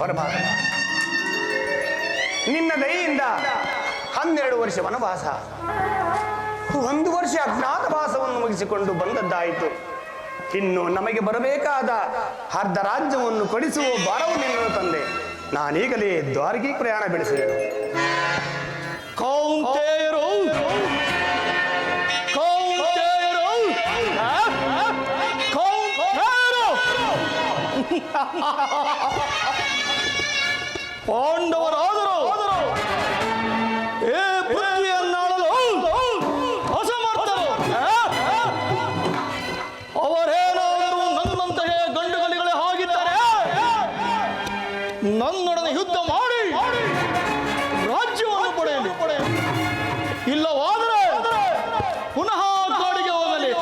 ಪರಮಾತ್ಮ, ನಿನ್ನ ದಯೆಯಿಂದ 12 ವರ್ಷ ವನವಾಸ, 1 ವರ್ಷ ಅಜ್ಞಾತವಾಸವನ್ನು ಮುಗಿಸಿಕೊಂಡು ಬಂದದ್ದಾಯಿತು. ಇನ್ನು ನಮಗೆ ಬರಬೇಕಾದ ಅರ್ಧ ರಾಜ್ಯವನ್ನು ಕೊಡಿಸುವ ಭಾರವು ನಿನ್ನನ್ನು ತಂದೆ. ನಾನೀಗಲೇ ದ್ವಾರಕಿ ಪ್ರಯಾಣ ಬೆಳೆಸಿದೆನು. ಕೌಂತೆಯರು ಕೌಂತೆಯರು ಕೌಂತೆಯರು ಪಾಂಡವರಾದರು ಏ ಪೃಥ್ವಿಯನ್ನಾಳಲು ಅಸಮರ್ಥರು. ಅವರೇನಾದರೂ ನನ್ನಂತೆಯೇ ಗಂಡುಗಲಿಗಳೇ ಆಗಿದ್ದರೆ ನನ್ನೊಡನೆ ಯುದ್ಧ ಮಾಡಿ ರಾಜ್ಯವನ್ನು ಪಡೆಯಲಿ. ಇಲ್ಲವಾದರೆ ಪುನಃ ಕಾಡಿಗೆ ಹೋಗಲಿ.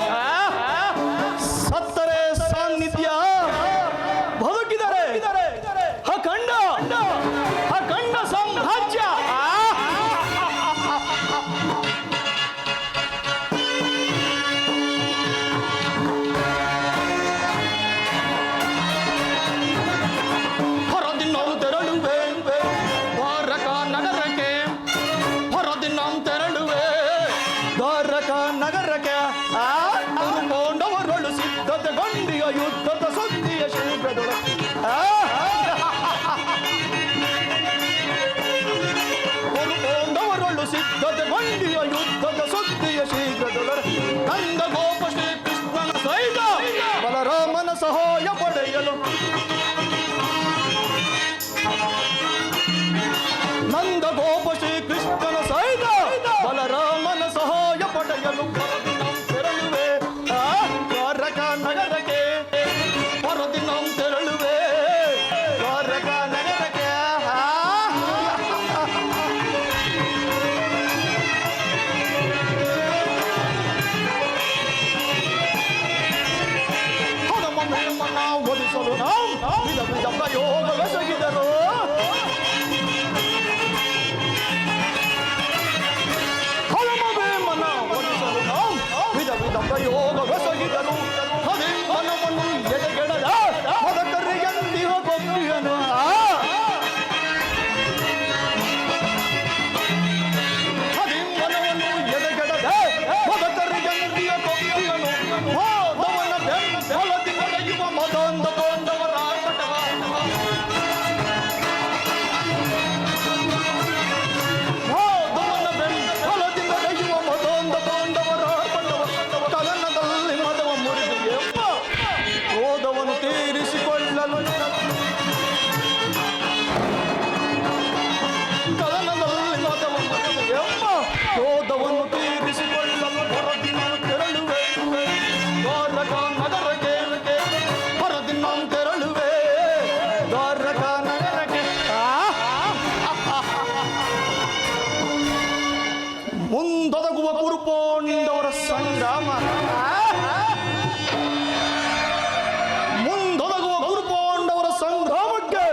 ಸತ್ತರೆ ಸಾನ್ನಿಧ್ಯ, ಬದುಕಿದರೆ ಅಖಂಡ ಸಾಮ್ರಾಜ್ಯ. ಹೊರದಿನ್ನವು ತೆರಳುವೆ ದ್ವಾರಕ ನಗರಕ್ಕೆ, ಹೊರದಿನ್ನವು ತೆರಳುವೆ ದ್ವಾರಕ ನಗರಕ್ಕೆ. ಪಾಂಡವರೊಳು ಸಿದ್ಧತೆಗೊಂಡಿಯ ಯುದ್ಧದ ಸುದ್ದಿಯ ಶೀಘ್ರದೊಳಗೆ ಪಾಂಡವರೊಳು ಸಿದ್ಧತೆಗೊಂಡಿಯ ಯುದ್ಧದ ಸುದ್ದಿಯ ಶೀಘ್ರದೊಳಗೆ ನಂದ ಗೋಪ ಶ್ರೀಕೃಷ್ಣನ ಸಹಿತ ಬಲರಾಮನ ಸಹಾಯ ಪಡೆಯಲು, ನಂದ ಗೋಪ ಶ್ರೀಕೃಷ್ಣನ ಸಹಿತ ಬಲರಾಮನ ಸಹಾಯ ಪಡೆಯಲು ತೆರಳುವೆ ದ್ವಾರಕ ನಗರಕ್ಕೆ, ಹೊರದಿನ ತೆರಳುವೆ ದ್ವಾರಕ ನಗರಕ್ಕೆ. ಹನುಮನ್ನ ಒಲಿಸಲು ನಾವು ವಿಧ ವಿಧ ಪ್ರಯೋಗವೆಸಗಿದರು. ವಿಧ ವಿಧ ಪ್ರಯೋಗವೆಸಗಿದನು. ಹನುಮನವನ್ನು ಎದೆಗೆಡದ ಮದಕರಿಯಂದಿಹ ಗೊಂಬಿಯನು. ಹನುಮನವನ್ನು ಎದೆಗೆಡದ ಮದಕರಿಯಂದಿಯ ಗೊಂಬಿಯನು. ಹೋದವನ ಬೆಂಬಲದಿ ನಡೆಯುವ ಮದೊಂದ ಪಾಂಡವರ ಆರ್ಭಟವ. ಹೋದವನ ಬೆಂಬಲದಿ ನಡೆಯುವ ಮದೊಂದ ಪಾಂಡವರ ಕದನದಲ್ಲಿ ಮದವ ಮುರಿದು ಎಂಬ ಕ್ರೋಧವನ್ನು ತೀರಿಸಿಕೊಳ್ಳಲು, ಕದನದಲ್ಲಿ ಮದವ ಮುರಿದು ಎಂಬ ಕ್ರೋಧವನ್ನು ತೀರಿಸಿಕೊಳ್ಳಲು ಹೊರದಿನ ತೆರಳುವೆ ದ್ವಾರಕ ನಗರಕ್ಕೆ, ಹೊರದಿನ ತೆರಳುವೆ ದ್ವಾರಕ ನಗರಕ್ಕೆ. ಮುಂದೊದಗುವ ಕುರುಪಾಂಡವರ ಸಂಗ್ರಾಮ, ಮುಂದೊದಗುವ ಕುರುಪಾಂಡವರ ಸಂಗ್ರಾಮಕ್ಕೆ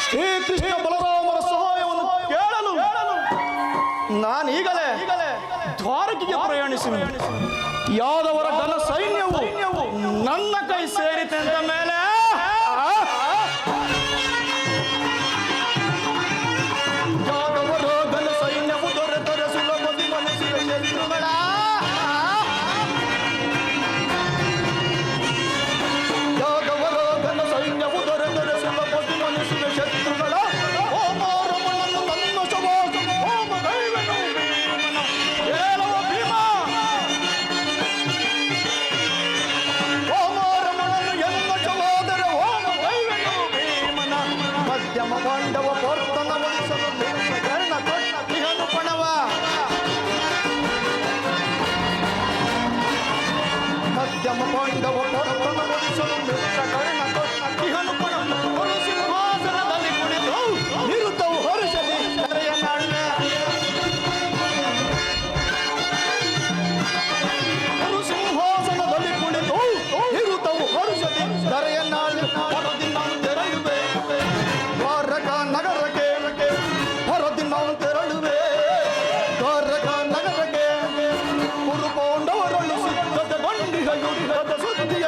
ಶ್ರೀಕೃಷ್ಣ ಬಲರಾಮರ ಸಹಾಯವನ್ನು ಕೇಳಲು ನಾನೀಗಲೇ ದ್ವಾರಕಿಗೆ ಪ್ರಯಾಣಿಸಿ ಯಾದವರ ಘನ ಸೈನ್ಯವು ನನ್ನ ಕೈ ಸೇರಿತೆ ಅಂತ ಮೇಲೆ ಯಾದವರ ಘನ ಸೈನ್ಯವು ದೊರೆತರೆ ಸುಲಭದಿ ಮನಸ್ಸಿನ ಶತ್ರುಗಳ, ಯಾದವರ ಘನ ಸೈನ್ಯವು ದೊರೆತರೆ ಸುಲಭದಿ ಮನಸ್ಸಿನ ಶತ್ರುಗಳ. ಓಮಾರಮನನ್ನು ನನ್ನ ಶವಾಸ ಹೋಮ ದೈವನು ಭೀಮನ ಹೇಳುವ ಭೀಮ. ಓಮಾರಮನನ್ನು ಎನ್ನ ಶವಾದರೆ ಹೋಮ ದೈವನು ಭೀಮನ ಮಧ್ಯಮ ಪಾಂಡವ ಪರ್ತನ ವಹಿಸಲು ಕರ್ಣ ಕೊಟ್ಟಿಹನು ಪಣವ. ಮಧ್ಯಮ ಪಾಂಡವ ಪರ್ತನ ವಹಿಸಲು ಕರ್ಣ ಕೊಟ್ಟಿಹನು ಪಣವ. ಸಿಂಹಾಸನದಲ್ಲಿ ಕುಳಿತು ನಿರುತವು ಹರುಷದಿ ಕರೆಯ ನಾಳೆ, ಸಿಂಹಾಸನದಲ್ಲಿ ಕುಳಿತು ನಿರುತವು ಹರುಷದಿ ಕರೆಯ ನಾಳೆ. ಹೊರದಿನ ತೆರಳುವೆ ದ್ವಾರಕ ನಗರಕ್ಕೆ, ಹೊರದಿನ ತೆರಳುವೆ ದ್ವಾರಕ ನಗರಕ್ಕೆ. ಕುರುಪಾಂಡವರನ್ನು ಸಿದ್ಧತೆಗೊಂಡಿಹ ಯುದ್ಧದ ಸುದ್ದಿಯ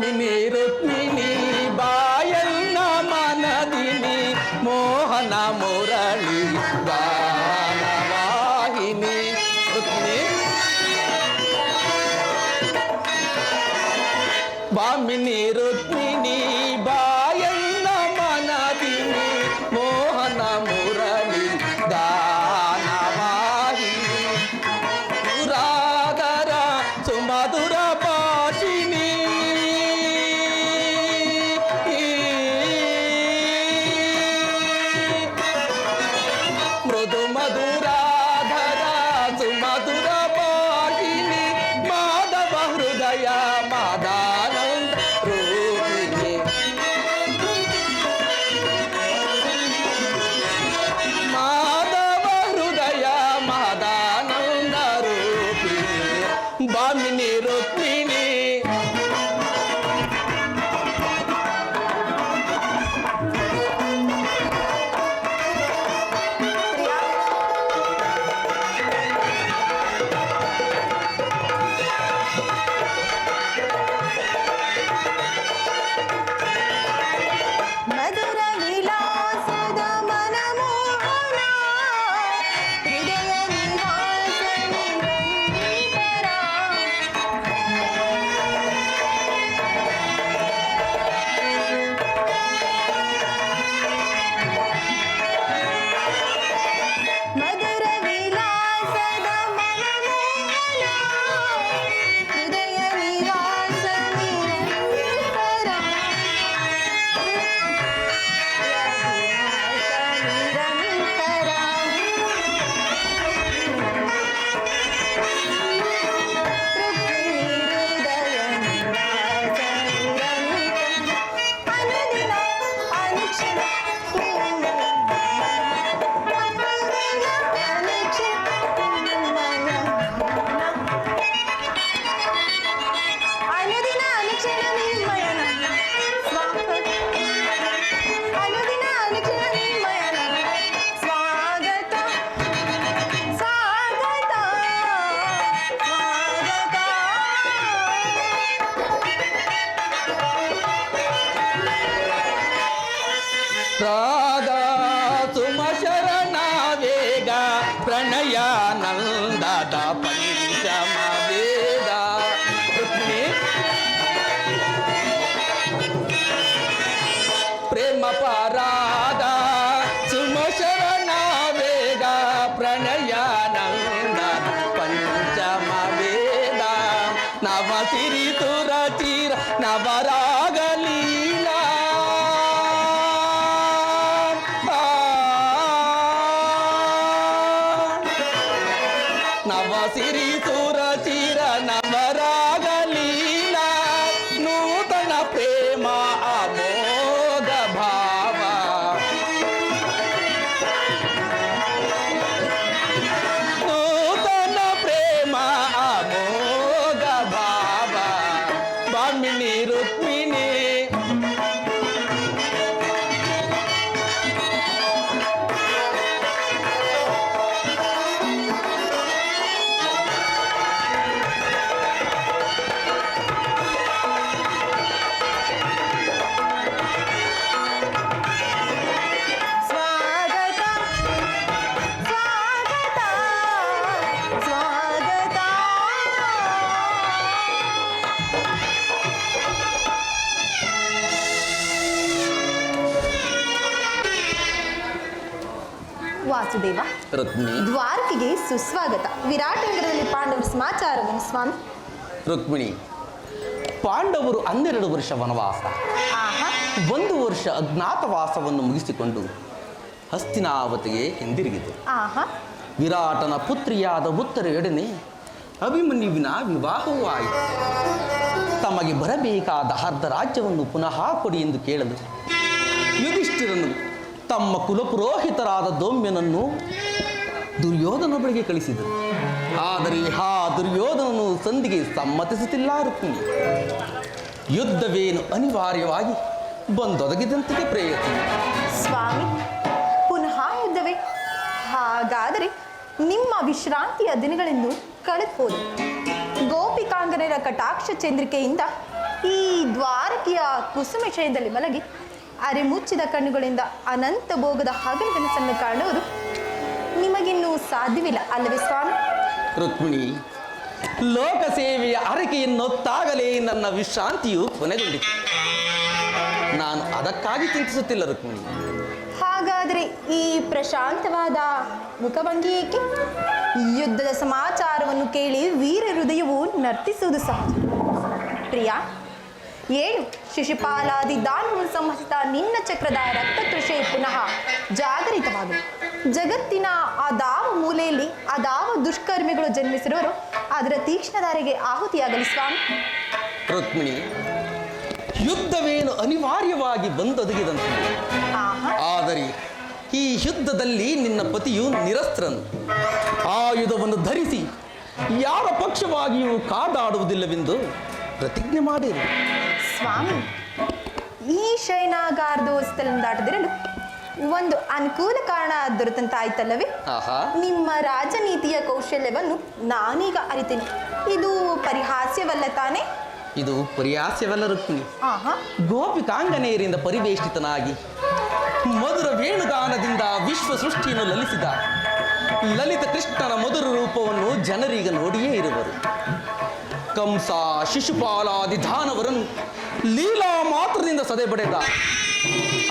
ಭಾಮಿನಿ ರುಕ್ಮಿಣಿ ಬಾಯನ್ನ ಮನದಿನಿ ಮೋಹನ ಮುರಳಿ ಗಾನವಾಹಿನಿ. ರುಕ್ಮಿಣಿ ಭಾಮಿನಿ ರುಕ್ಮಿಣಿ ಬಾಯನ್ನ ಮನದಿನಿ ಮೋಹನ ಮುರಳಿ ಗಾನವಾಹಿನಿ. ಸುರಾಗರ ಸುಮಧುರ ಭಾಷಿಣಿ ಮೃದು ಮಧುರಾಧರ ಸುಮಧುರ ಭಾಷಿಣಿ ಮಾಧವ ಹೃದಯ ಮಾದಾನಂದ ರೂಪಿಣಿ. ಮಾಧವ ಹೃದಯ ಮಾದಾನಂದ ರೂಪಿಣಿ ಭಾಮಿನಿ ರುಕ್ಮಿಣಿ. ಮಧುರ ವಿಲಾಸದ ಮನಮೋಹನ ಹೃದಯ ನಿವಾಸನಿ ರಂಗೀಕರ. ಮಧುರ ವಿಲಾಸದ ಮನಮೋಹನ ಹೃದಯ ನಿವಾಸನಿ ರಂಗೀಕರ. ಅನುದಿನ ಅನುಕ್ಷಣ ನಿರ್ಮಯನ ಅನುದಿನ ಅನುಕ್ಷಣ ನಿರ್ಮಯನ ಸ್ವಾಗತ ಸ್ವಾಗತ ಸ್ವಾಗತ. ರಾಧಾ ಸುಮಶರಣ ವೇಗ ಪ್ರಣಯಾನಂದದ ಪಂಚಮ ವೇದ. ರುಕ್ಮಿಣಿ ಪ್ರೇಮ ಪರಾಧ ಸುಮಶರಣ ವೇಗ ಪ್ರಣಯಾನಂದ ಪಂಚಮ ವೇದ. ನವ ಸಿರಿ ತುರ ಚಿರ ನವರಾಗ ಲೀಲಾ ನವ ಸಿರಿ ಸುರ ಚಿರ ನವರಾಗ ಲೀಲಾ ನೂತನ ಪ್ರೇಮ ಅಮೋಘ ಭಾವ. ನೂತನ ಪ್ರೇಮ ಅಮೋಘ ಭಾವ ಭಾಮಿನಿ ರುಕ್ಮಿಣಿ. ಸ್ವಾಗತ ಸ್ವಾಗತ ಸ್ವಾಗತ. ವಾಸುದೇವ, ರುಕ್ಮಿಣಿ ದ್ವಾರಕೆಗೆ ಸುಸ್ವಾಗತ. ವಿರಾಟನಗರದಲ್ಲಿ ಪಾಂಡವರ ಸಮಾಚಾರವನ್ನು ಸ್ವಾಮಿ. ರುಕ್ಮಿಣಿ ಪಾಂಡವರು 12 ವರ್ಷ ವನವಾಸ, ಆಹಾ, 1 ವರ್ಷ ಅಜ್ಞಾತವಾಸವನ್ನು ಮುಗಿಸಿಕೊಂಡು ಹಸ್ತಿನಾವತಿಗೆ ಹಿಂದಿರುಗಿದರು. ಆಹಾ, ವಿರಾಟನ ಪುತ್ರಿಯಾದ ಉತ್ತರೆಯೊಡನೆ ಅಭಿಮನ್ಯುವಿನ ವಿವಾಹವೂ ಆಯಿತು. ತಮಗೆ ಬರಬೇಕಾದ ಅರ್ಧ ರಾಜ್ಯವನ್ನು ಪುನಃ ಕೊಡಿ ಎಂದು ಕೇಳಲು ಯುಧಿಷ್ಠಿರನು ತಮ್ಮ ಕುಲಪುರೋಹಿತರಾದ ದೌಮ್ಯನನ್ನು ದುರ್ಯೋಧನ ಬಳಿಗೆ ಕಳಿಸಿದರು. ಆದರೆ ಆ ದುರ್ಯೋಧನನು ಸಂಧಿಗೆ ಸಮ್ಮತಿಸುತ್ತಿಲ್ಲ. ರುಕ್ಮಿಣಿ ಯುದ್ಧವೇನು ಅನಿವಾರ್ಯವಾಗಿ ಬಂದೊದಗಿದಂತೆಯೇ ಪ್ರಯತ್ನ. ಸ್ವಾಮಿ, ಪುನಃ ಯುದ್ಧವೇ? ಹಾಗಾದರೆ ನಿಮ್ಮ ವಿಶ್ರಾಂತಿಯ ದಿನಗಳನ್ನು ಕಳೆದುಹೋದು. ಗೋಪಿಕಾಂಗನರ ಕಟಾಕ್ಷ ಚಂದ್ರಿಕೆಯಿಂದ ಈ ದ್ವಾರಕೆಯ ಕುಸುಮಶಯದಲ್ಲಿ ಮಲಗಿ ಅರೆಮುಚ್ಚಿದ ಕಣ್ಣುಗಳಿಂದ ಅನಂತ ಭೋಗದ ಹಗಲು ಕನಸನ್ನು ಕಾಣುವುದು ನಿಮಗಿನ್ನೂ ಸಾಧ್ಯವಿಲ್ಲ ಅಲ್ಲವೇ ಸ್ವಾಮಿ? ರುಕ್ಮಿಣಿ, ಲೋಕ ಸೇವೆಯ ಅರಕೆಯನ್ನೊತ್ತಾಗಲೇ ನನ್ನ ವಿಶ್ರಾಂತಿಯು ಕೊನೆಗೊಂಡಿತು. ನಾನು ಅದಕ್ಕಾಗಿ ಚಿಂತಿಸುತ್ತಿಲ್ಲ ರುಕ್ಮಿಣಿ. ಹಾಗಾದರೆ ಈ ಪ್ರಶಾಂತವಾದ ಮುಖಭಂಗಿ ಏಕೆ? ಯುದ್ಧದ ಸಮಾಚಾರವನ್ನು ಕೇಳಿ ವೀರ ಹೃದಯವು ನರ್ತಿಸುವುದು ಸಹಜ. ಪ್ರಿಯ, ಏಳು ಶಿಶುಪಾಲಾದಿ ದಾನವನ್ನು ಸಂಹರಿಸಿದ ನಿನ್ನ ಚಕ್ರದ ರಕ್ತತೃಷೆ ಪುನಃ ಜಾಗರಿತವಾಗಲಿ. ಜಗತ್ತಿನ ಅದಾವ ಮೂಲೆಯಲ್ಲಿ ಅದಾವ ದುಷ್ಕರ್ಮಿಗಳು ಜನ್ಮಿಸಿರೋರು ಅದರ ತೀಕ್ಷ್ಣಧಾರೆಗೆ ಆಹುತಿಯಾಗಲಿ ಸ್ವಾಮಿ. ರುಕ್ಮಿಣಿ, ಯುದ್ಧವೇನು ಅನಿವಾರ್ಯವಾಗಿ ಬಂದೊದಗಿದಂತೆ. ಆದರೆ ಈ ಯುದ್ಧದಲ್ಲಿ ನಿನ್ನ ಪತಿಯು ನಿರಸ್ತ್ರನು. ಆಯುಧವನ್ನು ಧರಿಸಿ ಯಾರ ಪಕ್ಷವಾಗಿಯೂ ಕಾದಾಡುವುದಿಲ್ಲವೆಂದು ಪ್ರತಿಜ್ಞೆ ಮಾಡಿರು. ಸ್ವಾಮಿ, ಈ ಶಯನಾಗಾರದೋಸ್ತಲನ್ನು ದಾಟದಿರಲು ಒಂದು ಅನುಕೂಲ ಕಾರಣ ದೊರೆತಂತಾಯ್ತಲ್ಲವೇ? ಆಹಾ, ನಿಮ್ಮ ರಾಜನೀತಿಯ ಕೌಶಲ್ಯವನ್ನು ನಾನೀಗ ಅರಿತೇನೆ. ಇದು ಪರಿಹಾಸ್ಯವಲ್ಲ ತಾನೇ? ಇದು ಪರಿಹಾಸ್ಯವಲ್ಲ ರುಕ್ಮಿಣಿ. ಆಹಾ, ಗೋಪಿಕಾಂಗನೆಯರಿಂದ ಪರಿವೇಷ್ಟಿತನಾಗಿ ಮಧುರ ವೇಣುಗಾನದಿಂದ ವಿಶ್ವ ಸೃಷ್ಟಿಯನ್ನು ಲಲಿಸಿದ ಲಲಿತ ಕೃಷ್ಣನ ಮಧುರ ರೂಪವನ್ನು ಜನರೀಗ ನೋಡಿಯೇ ಇರುವರು. ಕಂಸ, ಶಿಶುಪಾಲಾದಿ ದಾನವರನ್ನು ಲೀಲಾ ಮಾತ್ರದಿಂದ ಸದೆಬಡೆದ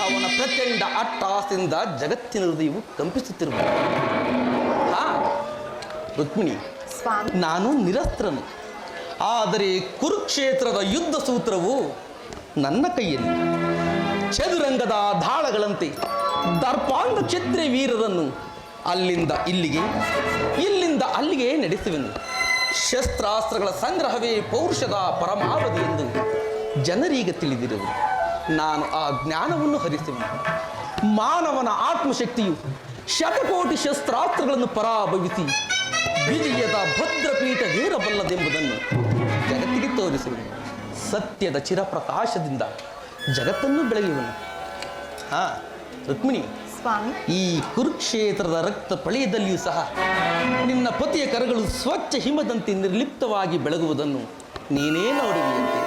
ಅವನ ಪ್ರಚಂಡ ಅಟ್ಟಹಾಸದಿಂದ ಜಗತ್ತಿನ ಹೃದಯವು ಕಂಪಿಸುತ್ತಿರುವುದು. ಹಾ ರುಕ್ಮಿಣಿ, ಸ್ವಾಮಿ, ನಾನು ನಿರಸ್ತ್ರನು. ಆದರೆ ಕುರುಕ್ಷೇತ್ರದ ಯುದ್ಧ ಸೂತ್ರವು ನನ್ನ ಕೈಯಲ್ಲಿ. ಚದುರಂಗದ ದಾಳಗಳಂತೆ ದರ್ಪಾಂಧ ಕ್ಷತ್ರಿಯ ವೀರರನ್ನು ಅಲ್ಲಿಂದ ಇಲ್ಲಿಗೆ, ಇಲ್ಲಿಂದ ಅಲ್ಲಿಗೆ ನಡೆಸುವೆನು. ಶಸ್ತ್ರಾಸ್ತ್ರಗಳ ಸಂಗ್ರಹವೇ ಪೌರುಷದ ಪರಮಾವಧಿ ಎಂದು ಜನರೀಗ ತಿಳಿದಿರುವುದು. ನಾನು ಆ ಜ್ಞಾನವನ್ನು ಹರಿಸುವೆನು. ಮಾನವನ ಆತ್ಮಶಕ್ತಿಯು ಶತಕೋಟಿ ಶಸ್ತ್ರಾಸ್ತ್ರಗಳನ್ನು ಪರಾಭವಿಸಿ ವಿಜಯದ ಭದ್ರಪೀಠ ಏರಬಲ್ಲದೆಂಬುದನ್ನು ಜಗತ್ತಿಗೆ ತೋರಿಸುವೆನು. ಸತ್ಯದ ಚಿರಪ್ರಕಾಶದಿಂದ ಜಗತ್ತನ್ನು ಬೆಳೆಯುವನು. ಹಾ ರುಕ್ಮಿಣಿ, ಸ್ವಾಮಿ, ಈ ಕುರುಕ್ಷೇತ್ರದ ರಕ್ತ ಪಳೆಯದಲ್ಲಿಯೂ ಸಹ ನಿನ್ನ ಪತಿಯ ಕರಗಳು ಸ್ವಚ್ಛ ಹಿಮದಂತೆ ನಿರ್ಲಿಪ್ತವಾಗಿ ಬೆಳಗುವುದನ್ನು ನೀನೇ ನೋಡುವಿಯಂತೆ.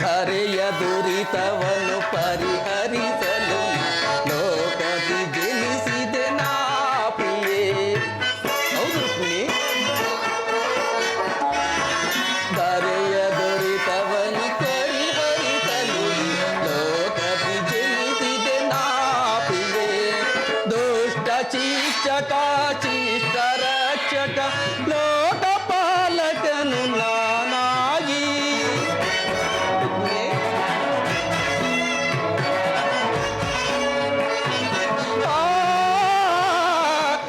ಧರೆಯ ದುರಿತವನ್ನು ಪರಿಹರಿಸಲು ಲೋಕದಿ ಜನಿಸಿದೆ ನಾ ಪ್ರಿಯೇ. ಹೌದು ರುಕ್ಮಿಣಿ, ಧರೆಯ ದುರಿತವನ್ನು ಪರಿಹರಿಸಲು ಲೋಕದಿ ಜನಿಸಿದೆ ನಾ ಪ್ರಿಯೇ. ದುಷ್ಟ ಶಿಕ್ಷಕ ಶಿಷ್ಟ ರಕ್ಷಕ ಲೋಕಪಾಲಕನು ನಾನಾಗಿ.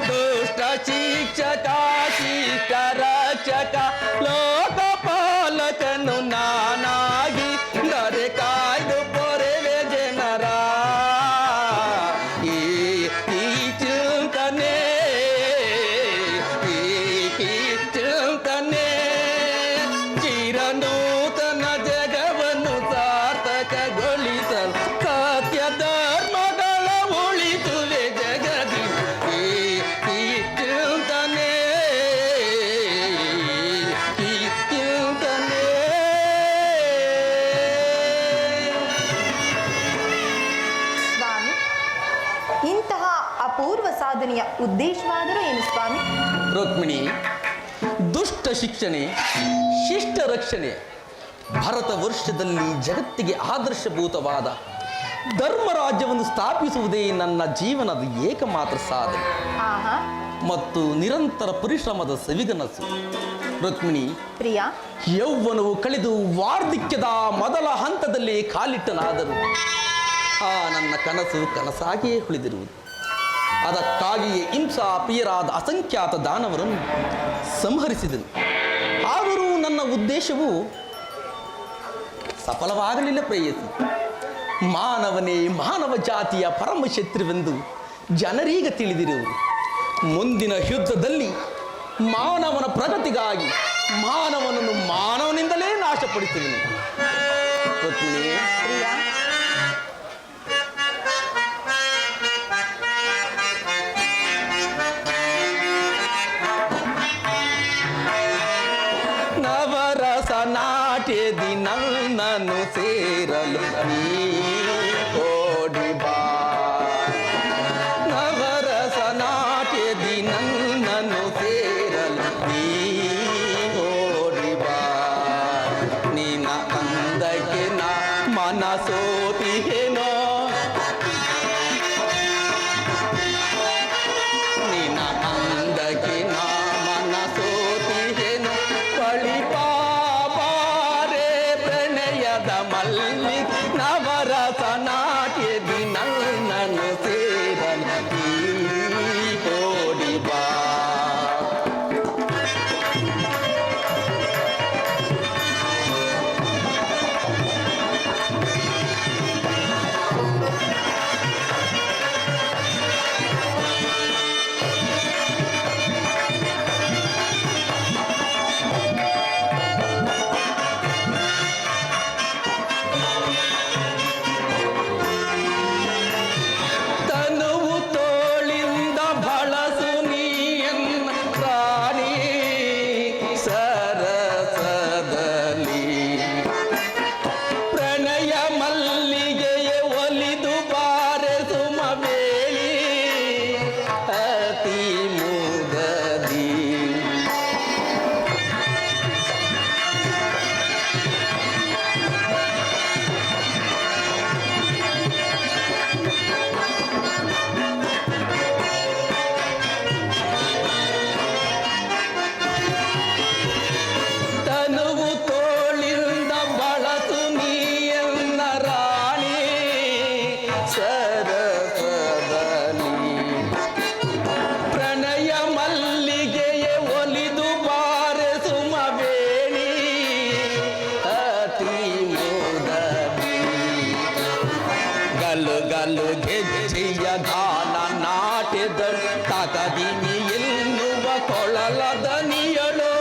ದುಷ್ಟ ಶಿಕ್ಷಕ ಶಿಷ್ಟ ರಕ್ಷಕ ಲೋಕಪಾಲಕನು ನಾನಾಗಿ ದರೆ ಕಾಯ್ದು ಪೊರೆವೆ ಜನರ ಈ ಚಿಂತನೆ ಚಿಂತನೆ ಚಿರನೂತನ ಜಗವನ್ನು ಸಾರ್ಥಕಗೊಳಿಸಲು ಸತ್ಯ ಧರ್ಮಗಳ ಉಳಿಸುವೆ ಜಗದಿ ಈ ಚಿಂತನೆ ಚಿಂತನೆ. ಸ್ವಾಮಿ, ಇಂತಹ ಅಪೂರ್ವ ಸಾಧನೆಯ ಉದ್ದೇಶವಾದರೂ ಏನು ಸ್ವಾಮಿ? ರುಕ್ಮಿಣಿ, ದುಷ್ಟ ಶಿಕ್ಷಣೆ ಶಿಷ್ಟ ರಕ್ಷಣೆ ಭಾರತ ವರ್ಷದಲ್ಲಿ ಜಗತ್ತಿಗೆ ಆದರ್ಶಭೂತವಾದ ಧರ್ಮರಾಜ್ಯವನ್ನು ಸ್ಥಾಪಿಸುವುದೇ ನನ್ನ ಜೀವನದ ಏಕಮಾತ್ರ ಸಾಧನೆ ಆಹಾ, ಮತ್ತು ನಿರಂತರ ಪರಿಶ್ರಮದ ಸವಿಗನಸು. ರುಕ್ಮಿಣಿ, ಪ್ರಿಯ, ಯೌವನವು ಕಳೆದು ವಾರ್ಧಕ್ಯದ ಮೊದಲ ಹಂತದಲ್ಲಿ ಕಾಲಿಟ್ಟನಾದರೂ ಆ ನನ್ನ ಕನಸು ಕನಸಾಗಿಯೇ ಉಳಿದಿರುವುದು. ಅದಕ್ಕಾಗಿಯೇ ಹಿಂಸಾ ಪ್ರಿಯರಾದ ಅಸಂಖ್ಯಾತ ದಾನವರನ್ನು ಸಂಹರಿಸಿದನು. ಆದರೂ ನನ್ನ ಉದ್ದೇಶವು ಸಫಲವಾಗಲಿಲ್ಲ ಪ್ರೇಯಸಿ. ಮಾನವನೇ ಮಾನವ ಜಾತಿಯ ಪರಮ ಶತ್ರುವೆಂದು ಜನರೀಗ ತಿಳಿದಿರುವುದು. ಮುಂದಿನ ಯುದ್ಧದಲ್ಲಿ ಮಾನವನ ಪ್ರಗತಿಗಾಗಿ ಮಾನವನನ್ನು ಮಾನವನಿಂದಲೇ ನಾಶಪಡಿಸುವೆನು. ರುಕ್ಮಿಣಿ, ಪ್ರಿಯ, ನವರಸ ನಾಟ್ಯದಿ ನನ್ನನ್ನು ಸೇರಲು ನೀ ಓಡಿ ಬಾ. ನವರಸ ನಾಟ್ಯದಿ ನನ್ನನ್ನು ಸೇರಲು ನೀ ಓಡಿ ಬಾ. ನಿನ್ನ ಅಂದಕ್ಕೆ ನಾ ಮನಸೋತಿಹೇನೋ, ನಿನ್ನ ಅಂದಕ್ಕೆ ನಾ ಮನಸೋತಿಹೇನೋ. ಬಳಿಪಾರೆ ಪ್ರಣಯದ ಮಲ್ಲಿ ನವರಸ ನಾಟ್ಯದಿ ನನ್ನನ್ನು ಸೇರಲು ನೀ ಓಡಿ ಬಾ. ತನುವು ತೋಳಿಂದ ಬಳಸು ನೀಯನ್ನ ಪ್ರಾಣಿ ಸರಸದಲ್ಲಿ. ಪ್ರಣಯ ಮಲ್ಲಿಗೆಯ ಒಲಿದು ಬಾರೆ ಸುಮಬೇಳಿ ಅತಿ ಮುದದಿ. ತನುವು ತೋಳಿಂದ ಬಳಸು ನೀಯನ್ನ ರಾಣಿ ಸರಸದಲ್ಲಿ. ಪ್ರಣಯ ಮಲ್ಲಿಗೆಯ ಒಲಿದು ಬಾರೆ ಸುಮಬೇಣಿ ಅತಿ ಮುದದಿ. ಗಲ್ಲು ಗಲ್ಲು ಗೆಜ್ಜೆಯ ಗಾನ ನಾಟ್ಯದ ತಗದಿನಿ ಎನ್ನುವ ಕೊಳಲದ ನಿಯಳು.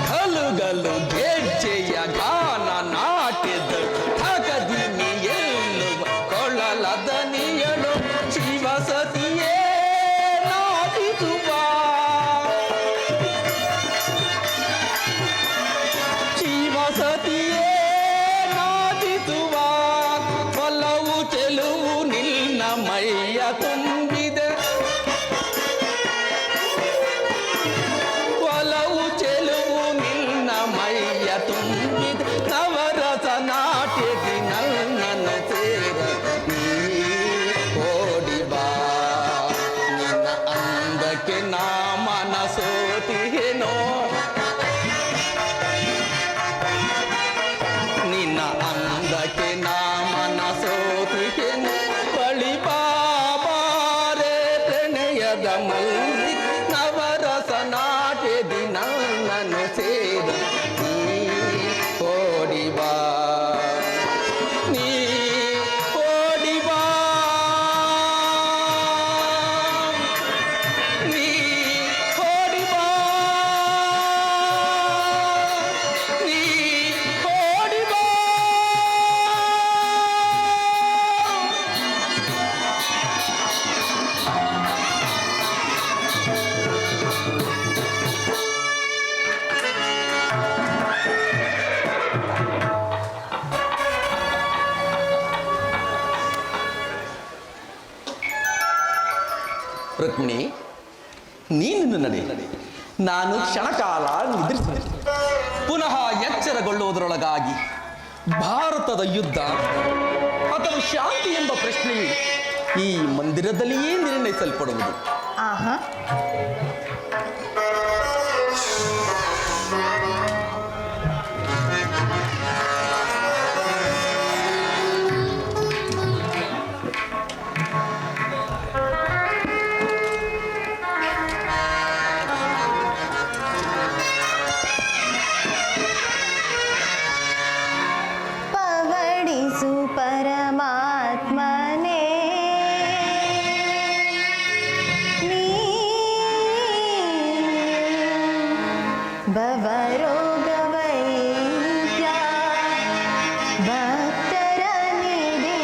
ಗಲ್ಲು ಗಲ್ಲು ಗೆಜ್ಜೆಯ ಗಾನ ನಾಟ್ಯದ ತಗದಿನಿ ಎನ್ನುವ ಕೊಳಲದ ನಿಯಳು. ಶಿವಸತಿಯೇ ನಾ ನಾಚಿತು ಬಾ ಶಿವಸತಿಯೇ ನಾಚಿತು ಬಾ ಒಲವು ಚೆಲುವು ನಿನ್ನ ಮೈಯ ತುಂಬಿದೆ ಒಲವು ಚೆಲುವು ನಿನ್ನ ಮೈಯ ತುಂಬಿದೆ ನವರಸ ನಾಟ್ಯದಿ ನನ್ನನ್ನು ಸೇರ ನೀ ಓಡಿ ಬಾ ನಿನ್ನ ಅಂದಕ್ಕೆ ನಾ ಮನಸೋತಿಯೇನೋ ನಿನ್ನ ಅಂದಕ್ಕೆ ನಾ ಮನಸೋತಿಯೇನೋ ಬಳಿ ಬಾಬಾರೆ ಪ್ರಣಯದ ಮಲ್ಲಿ ನವರಸ ನಾಟ್ಯದಿ ನನ್ನನ್ನು ಸೇರ ನೀ ಓಡಿ ಬಾ ನೀ ಓಡಿ ಬಾ ನೀ ಓಡಿ ಬಾ ನೀ ಓಡಿ ಬಾ ರುಕ್ಮಿಣಿ ನೀನು ನಡೆ ನಾನು ಕ್ಷಣಕಾಲ ನಿದ್ರಿಸಿದೆ ಪುನಃ ಎಚ್ಚರಗೊಳ್ಳುವುದರೊಳಗಾಗಿ ಭಾರತದ ಯುದ್ಧ ಅಥವಾ ಶಾಂತಿ ಎಂಬ ಪ್ರಶ್ನೆಯು ಈ ಮಂದಿರದಲ್ಲಿಯೇ ನಿರ್ಣಯಿಸಲ್ಪಡುವುದು. ಆಹಾ, ಪವಡಿಸು ಪರಮಾತ್ಮನೇ ನೀ ಭವರೋಗ ವೈದ್ಯ ಭಕ್ತರ ನಿಧಿ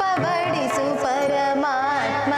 ಪವಡಿಸು ಪರಮಾತ್ಮ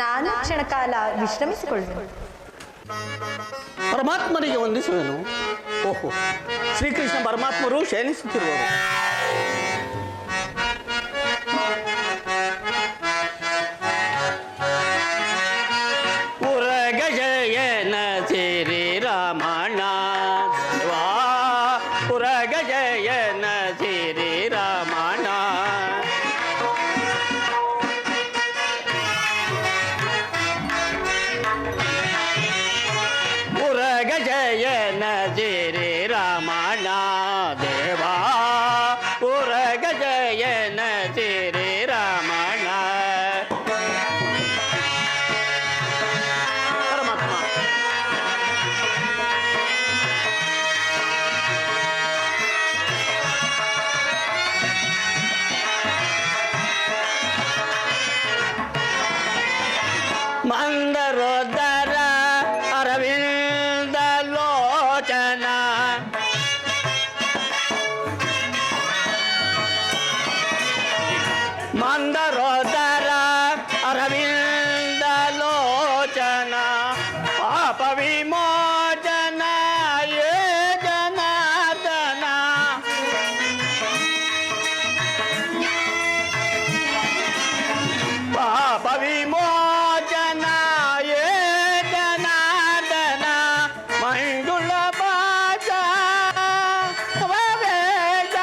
ನಾನು ಕ್ಷಣ ಕಾಲ ವಿಶ್ರಮಿಸಿಕೊಳ್ಳುವೆ. ಪರಮಾತ್ಮನಿಗೆ ವಂದಿಸುವೆನು. ಓಹೋ, ಶ್ರೀಕೃಷ್ಣ ಪರಮಾತ್ಮರು ಶಯನಿಸುತ್ತಿರುವರು. ಉರಗಜಯನ ಶ್ರೀ ರಮಣ ವಾ, ಉರಗಜಯನ ಶ್ರೀ ರಮಣ. ಉರಗಜಯನ ಶ್ರೀ ರಮಣ ದೇವಾ, ಉರಗಜಯನ ಶ್ರೀ ರಮಣ. ಪರಮಾತ್ಮ ಮಂದರೋದರ ಅರವಿಂದ ಲೋಚನ, ಮಂದರೋದರ ಅರವಿಂದ ಲೋಚನ, ಪಾಪ ವಿಮೋಚನ ಯೇ ಜನಾರ್ದನ. ಪಾಪ ವಿಮೋಚನ ಯೇ ಜನಾರ್ದನ, ಮಂಜುಳ ಬಾಜ ವೇದ.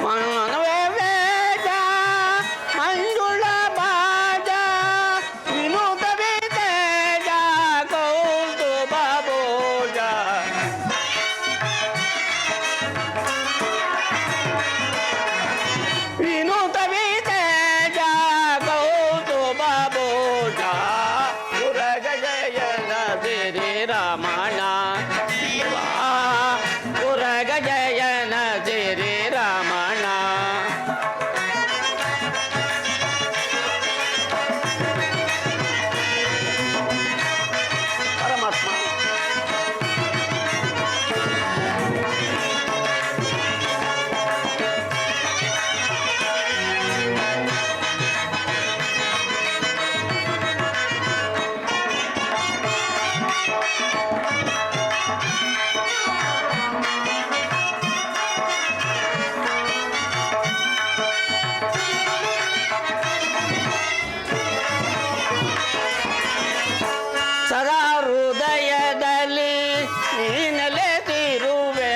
ಮನವೇ ವೇದ ಮಂಜುಳ ಬಾಜ, ವಿನೂತ ವಿತೇಜ ಕೌಸ್ತುಭ ಭೋಜ. ವಿನೂತ ವಿತೇಜ ಕೌಸ್ತುಭ ಭೋಜ, ಉರಗಜಯನ ಶ್ರೀ ರಮಣ ವಾ, ಉರಗಜಯನ ಶ್ರೀ ರಮಣ. ಪರಮಾತ್ಮ ಸದಾ ಹೃದಯದಲ್ಲಿ ನೀನೆಲೆದಿರುವೆ,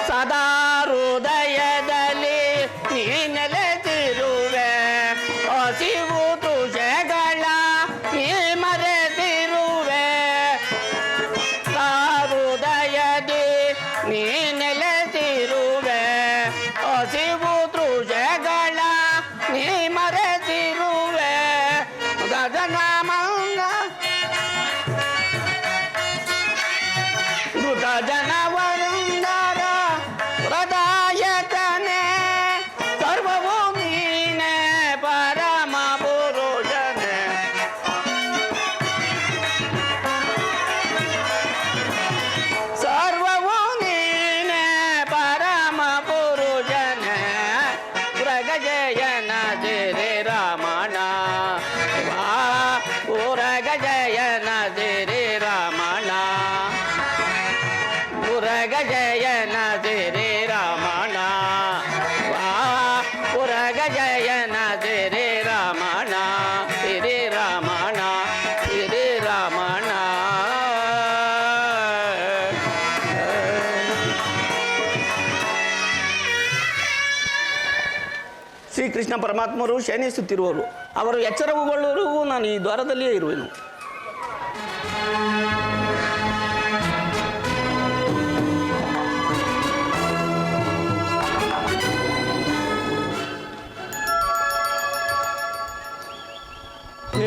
ಸದಾ ಹೃದಯದಲ್ಲಿ ನೀನೆಲೆದಿರುವೆ. ಹಸಿವು ತುಷಗಳ ನೀ ಮರೆತಿರುವೆ, ಸದಾ ಹೃದಯದಿ ನೀನೆಲೆದಿರುವೆ. ಹಸಿವು ತೃಷಗಳ ನೀ ಮರೆತಿರುವೆ. ಗಗನ ಮಂಗ ಋತ ಜನವರುಂದರ ಹೃದಯತನೆ, ಸರ್ವವು ನೀನೆ ಪರಮ ಪುರುಷನೆ. ಸರ್ವವು ನೀನೆ ಪರಮ ಪುರುಷನೆ. ಉರಗಜಯನ ಶ್ರೀ ರಮಣ ವಾ, ಉರಗಜಯನ ಶ್ರೀ ರಮಣ. ಉರಗಜಯನ ಶ್ರೀ ರಮಣ ವಾ, ಉರಗಜಯನ ಶ್ರೀ ರಮಣ. ಶ್ರೀ ರಮಣ ಶ್ರೀ ರಮಣ. ಶ್ರೀಕೃಷ್ಣ ಪರಮಾತ್ಮರು ಶಯನಿಸುತ್ತಿರುವರು. ಅವರು ಎಚ್ಚರಗೊಳ್ಳುವವರೆಗೂ ನಾನು ಈ ದ್ವಾರದಲ್ಲಿಯೇ ಇರುವೆನು.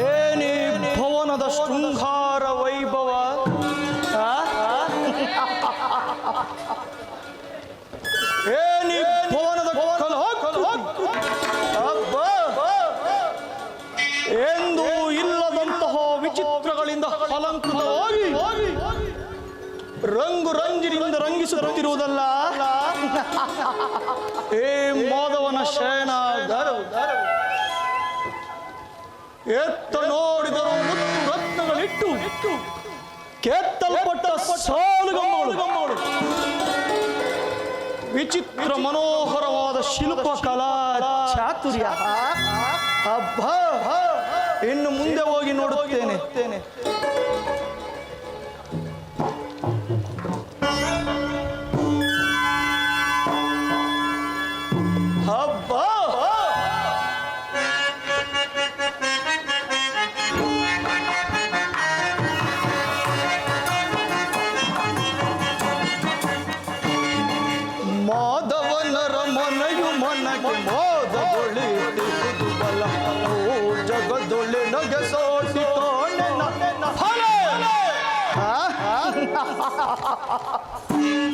ಏನಿ ಭವನದ ಶೃಂಗಾರ ವೈಭವ, ಏನಿ ಭವನದ ಎಂದು ಇಲ್ಲದಂತಹ ವಿಚಿತ್ರಗಳಿಂದ ಅಲಂಕೃತವಾಗಿ ರಂಗು ರಂಜಿನಿಂದ ರಂಗಿಸುತ್ತಿರುವುದಲ್ಲ ಏ ಮಾಧವನ ಶಯನಾಗಾರ. ಎತ್ತ ನೋಡಿದರು ಮುತ್ತು ರತ್ನಗಳಿಟ್ಟು ಕೆತ್ತಲ್ಪಟ್ಟ ಸಾಲುಗಮ್ಮಗಳು, ವಿಚಿತ್ರ ಮನೋಹರವಾದ ಶಿಲ್ಪಕಲಾ ಚಾತುರ್ಯ. ಅಬ್ಬಾ, ಇನ್ನು ಮುಂದೆ ಹೋಗಿ ನೋಡುತ್ತೇನೆ. ಅಬ್ಬಾ, ಮಾಧವನರ ಮನೆಯು ಮನಗೆ ಮೋದಗೊಳಿಸುವುದು ಬಲ. ಓ ಜಗದೊಳೆ ನಗೆ ಸೋಟಿ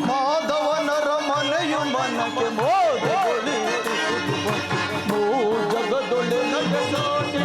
ಮಾಧವನರ ಮನೆಯು ಮನಗೆ ಮೋದಗೊಳಿಸುವುದು ಬಲ. ಓ ಜಗದೊಳೆ ನಗೆ ಸೋಟಿ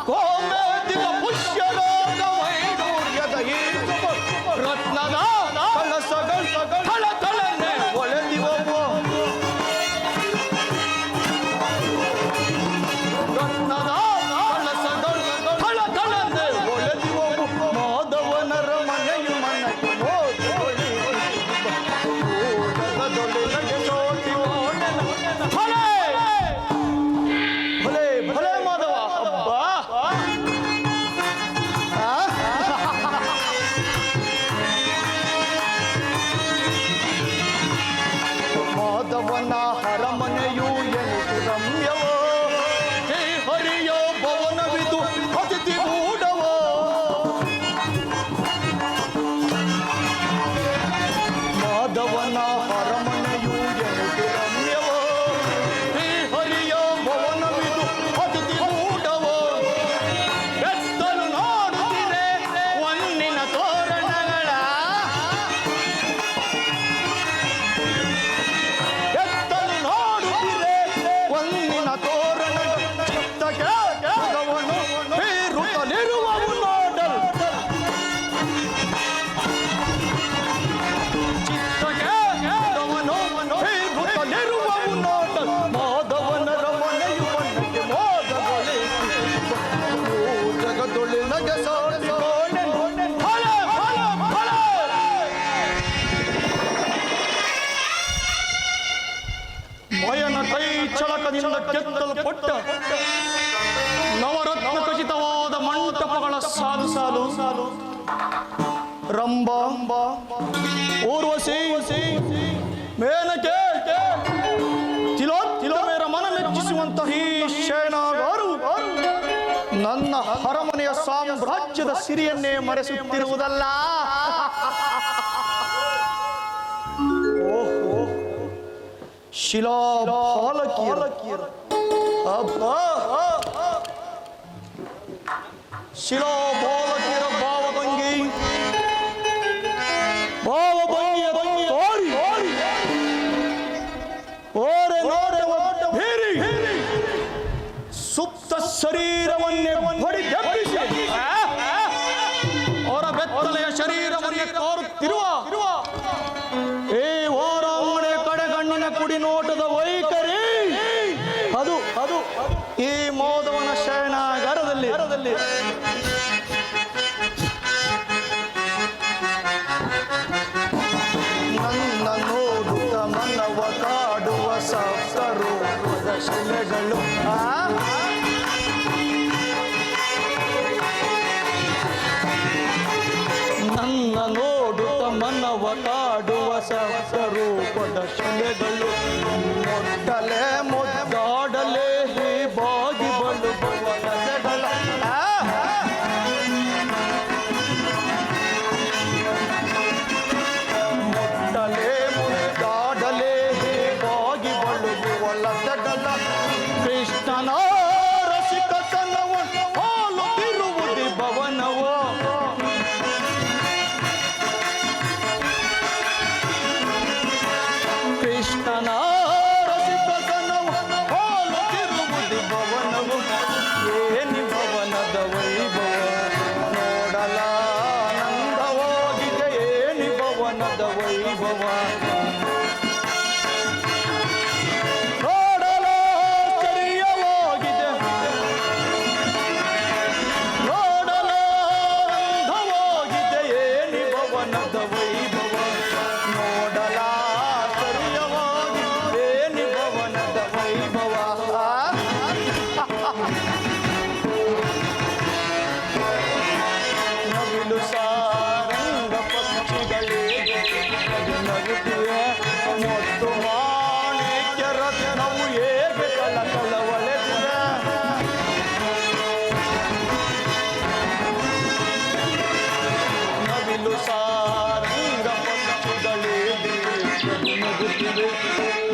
ಕೋಮೇದಿಗ ಪುಷ್ಯಲೋಕ ವೈಡೂರ್ಯದ ರತ್ನದ ಕಳಸಗಳು ಥಳಥಳನೆ ಒಳೆದಿವವು. ರತ್ನದ ಕಳಸಗಳು ಥಳಥಳನೆ ಒಳೆದಿವವು. ಮಾಧವನರ ಮನೆಯು ಮನಕ್ಕೆ ಮೋದಗೊಳಿ ಜಗದೊಳೆ ಸೋಟಿ ಭಲೆ ಭಲೆ ಭಲೆ ಮಾಧವ. ಮಾಧವನ ಹರಮನೆಯು ಎನಿತು ರಮ್ಯವೋ, ಹೇ ಹರಿಯೋ ಭವನವಿದು ಅತಿಥಿ ಗೂಢವೋ. ಮಾಧವನ ಹರಮನೆಯು ಎನಿತು ರಮ್ಯವೋ, ಹೇ ಹರಿಯೋ ಭವನವಿದು ಅತಿಥಿ ಗೂಢವೋ. ಎತ್ತಲು ನೋಡುತ್ತಿರೆ ಹೊನ್ನಿನ ತೋರಣಗಳ, ಹೊನ್ನಿನ ತೋರಣ ಚಿತ್ತಕ್ಕೆ ಭಗವನು ಬೀರುತ್ತಲಿರುವವು ನೋಡಲ್. ಚಿತ್ತಕ್ಕೆ ಭಗವನು ಬೀರುತ್ತಲಿರುವವು ನೋಡಲ್. ಮಾಧವನರ ಮನೆಯು ಮನಕ್ಕೆ ಮೋದಗೊಳಿ ಜಗದೊಳೆ ನಗೆ ಸೋಟಿ ಭಲೆ ಭಲೆ ಭಲೆ. ಮಯನ ಕೈ ಚಳಕದಿಂದ ಕೆತ್ತಲ್ಪಟ್ಟ ನವರತ್ನ ಖಚಿತವಾದ ಮಂಟಪಗಳ ಸಾಲು ಸಾಲು. ರಂಭ, ಊರ್ವಶಿ, ಮೇನಕೆ, ತಿಲೋತ್ತಮೆಯರ ಮನ ಮೆಚ್ಚಿಸುವಂತಹ ಈ ಶಯನಾಗಾರು ನನ್ನ ಅರಮನೆಯ ಸಾಮ್ರಾಜ್ಯದ ಸಿರಿಯನ್ನೇ ಮರೆಸುತ್ತಿರುವುದಲ್ಲ. ಓಹೋ, ಶಿಲಾಬಾಲಕಿಯರು. ಶಿಲಾಬಾಲಕಿಯರ ಭಾವಭಂಗಿಯ ತೋರಿ ಓರೆ ನೋಡೆ ಭೇರಿ ಸುಪ್ತ ಶರೀರವನ್ನೇ ಬಡಿದೆಬ್ಬಿಸಿ ಅವರ ಬೆತ್ತಲೆಯ ಶರೀರವನ್ನೇ ತೋರುತ್ತಿರುವ ಏ ಓರಾಂಗಣೆ ಕಡೆಗಣ್ಣಿನ ಕುಡಿ ನೋಟದ ವೈಖರಿ ಅದು ಈ ಮಾಧವನ ಶಯನಾಗಾರದಲ್ಲಿ. ನನ್ನ ನೋಡುತ್ತ ಮನವ ಕಾಡುವ ಸಪ್ತರ ಶಿಲೆಗಳು ನನ್ನ ನೋಡುತ್ತ ಮನವ ಕಾಡುವ ಸಪ್ತರೂಪದ ಶಿಲೆಗಳು ಮೊಟ್ಟಲೆ ಮುದ್ದಾಡಲೆ ಬಾಗಿ ಬಳುಬುವ ನಗೆಗಳ ಮೊಟ್ಟಲೆ ಮುದ್ದಾಡಲೆ ಬಾಗಿ ಬಳುಬುವ ಲತೆಗಳ ಕೃಷ್ಣನ ರಸಿಕತನವ ಹೋಲುತ್ತಿರುವುದಿ ಭವನವ ಕೃಷ್ಣನ ರಸಿಕತನವ ಹೋಲುತ್ತಿರುವುದಿ ಭವನವು ಏನಿ ಭವನದ ವೈಭವ ನೋಡಲ ಆನಂದವಾಗಿದೆ ಏನಿ ಭವನದ ವೈಭವ ನೋಡಲ ಆಶ್ಚರ್ಯವಾಗಿದೆ ನೋಡಲ ಆನಂದವಾಗಿದೆ ಏನಿ ಭವನದ ವೈಭವ ನೋಡಲ ಆಶ್ಚರ್ಯವಾಗಿದೆ ಏನಿ ಭವನದ ವೈಭವ ನವಿಲು ಸಾರಂಗ ಪಕ್ಷಿಗಳೇ ನಗುತ್ತಿವೆ ಮತ್ತು ಮಾಣಿಕ್ಯರ ನಾವು ಹೇಗೆ ಕಳಕಳವಳೆದಿವೆ ನವಿಲು ಸಾರಂಗ ಪಕ್ಷಿಗಳೇ ನಗುತ್ತಿವೆ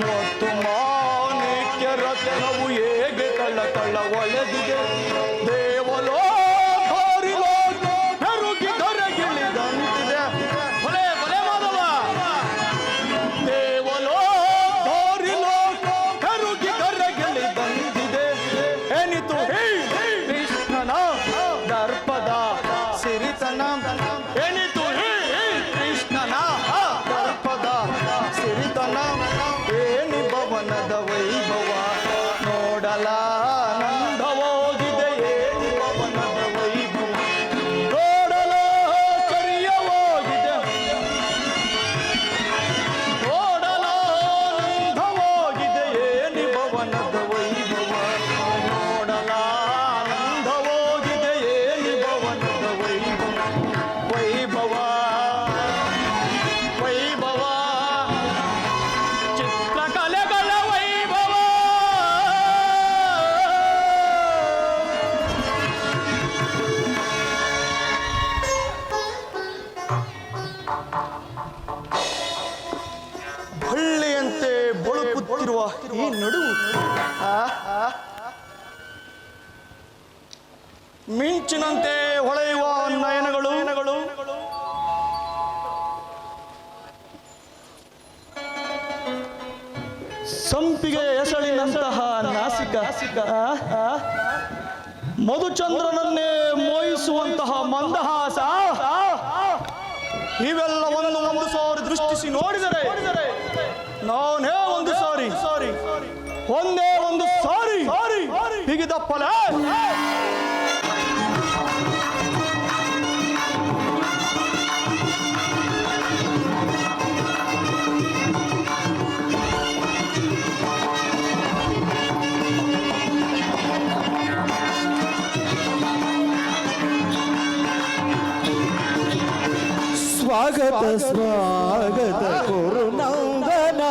ಮತ್ತು ಮಾಣಿಕ್ಯರ ನಾವು ಹೇಗೆ ಕಳಕಳವಳೆದಿದೆ ದೇವಲೋ ಮೆರುಗಿ ಧರೆಗಿಳಿದಂತಿದೆ ಭಲೆ ಭಲೆ ಮಾಧವ ದೇವಲೋ ದಾರಿಲೋ ಕರುಗಿ ಧರೆಗಿಳಿದಂತಿದೆ ಏನಿತು ಕೃಷ್ಣನ ದರ್ಪದ ಸಿರಿತನ ಏನಿತು ಕೃಷ್ಣನ ದರ್ಪದ ಸಿರಿತನ ಏನಿ ಭವನದ ವೈಭವ ನೋಡಲ ಆನಂದವಾಗಿದೆ ಏನಿ ಭವನದ ವೈಭವ ನೋಡಲ ಆಶ್ಚರ್ಯವಾಗಿದೆ ನೋಡಲ ಆನಂದವಾಗಿದೆ ಏನಿ ಭವನದ ವೈಭವ ನೋಡಲ ಆನಂದವಾಗಿದೆ ಏನಿ ಭವನದ ವೈಭವ ವೈಭವ ವೈಭವ ಚಿತ್ರಕಲೆಗಳ ವೈಭವ ಬಳ್ಳಿಯಂತೆ ಬಳುಕುತ್ತಿರುವ ಈ ನಡುವು ಮಿಂಚಿನಂತೆ ಹೊಳೆಯುವ ನಯನಗಳು ಸಂಪಿಗೆ ಎಸಳಿನಂತಹ ನಾಸಿಕ ಮಧುಚಂದ್ರನನ್ನೇ ಮೋಹಿಸುವಂತಹ ಮಂದಹಾಸ ಇವೆಲ್ಲವನ್ನು ಒಂದು ಸಾರಿ ದೃಷ್ಟಿಸಿ ನೋಡಿದರೆ ನಾನೇ ಒಂದು ಸಾರಿ ಒಂದೇ ಒಂದು ಸಾರಿ ಹೀಗಿದಪ್ಪಲ ಸ್ವಾಗತ ಸ್ವಾಗತ ಗುರುನಂದನ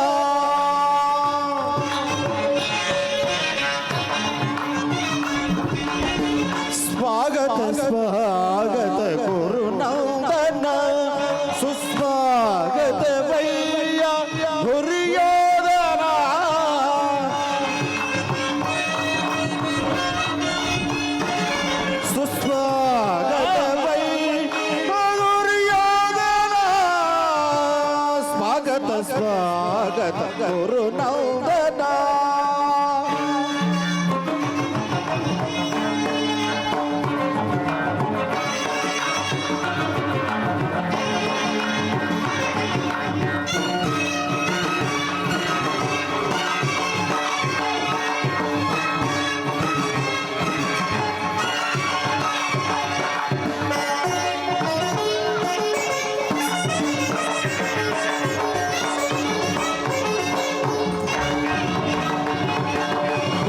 ಸ್ವಾಗತ ಸ್ವಾಗತ ಗುರುನಂದನ ಸುಸ್ವಾಗತ ವೈಯ ಗುರಿಯೋದನ ಸುಸ್ವಾಗತ ವೈ ಗುರಿಯೋದನ ಸ್ವಾಗತ ಸ್ವಾಗತ ಗುರುನಂದನ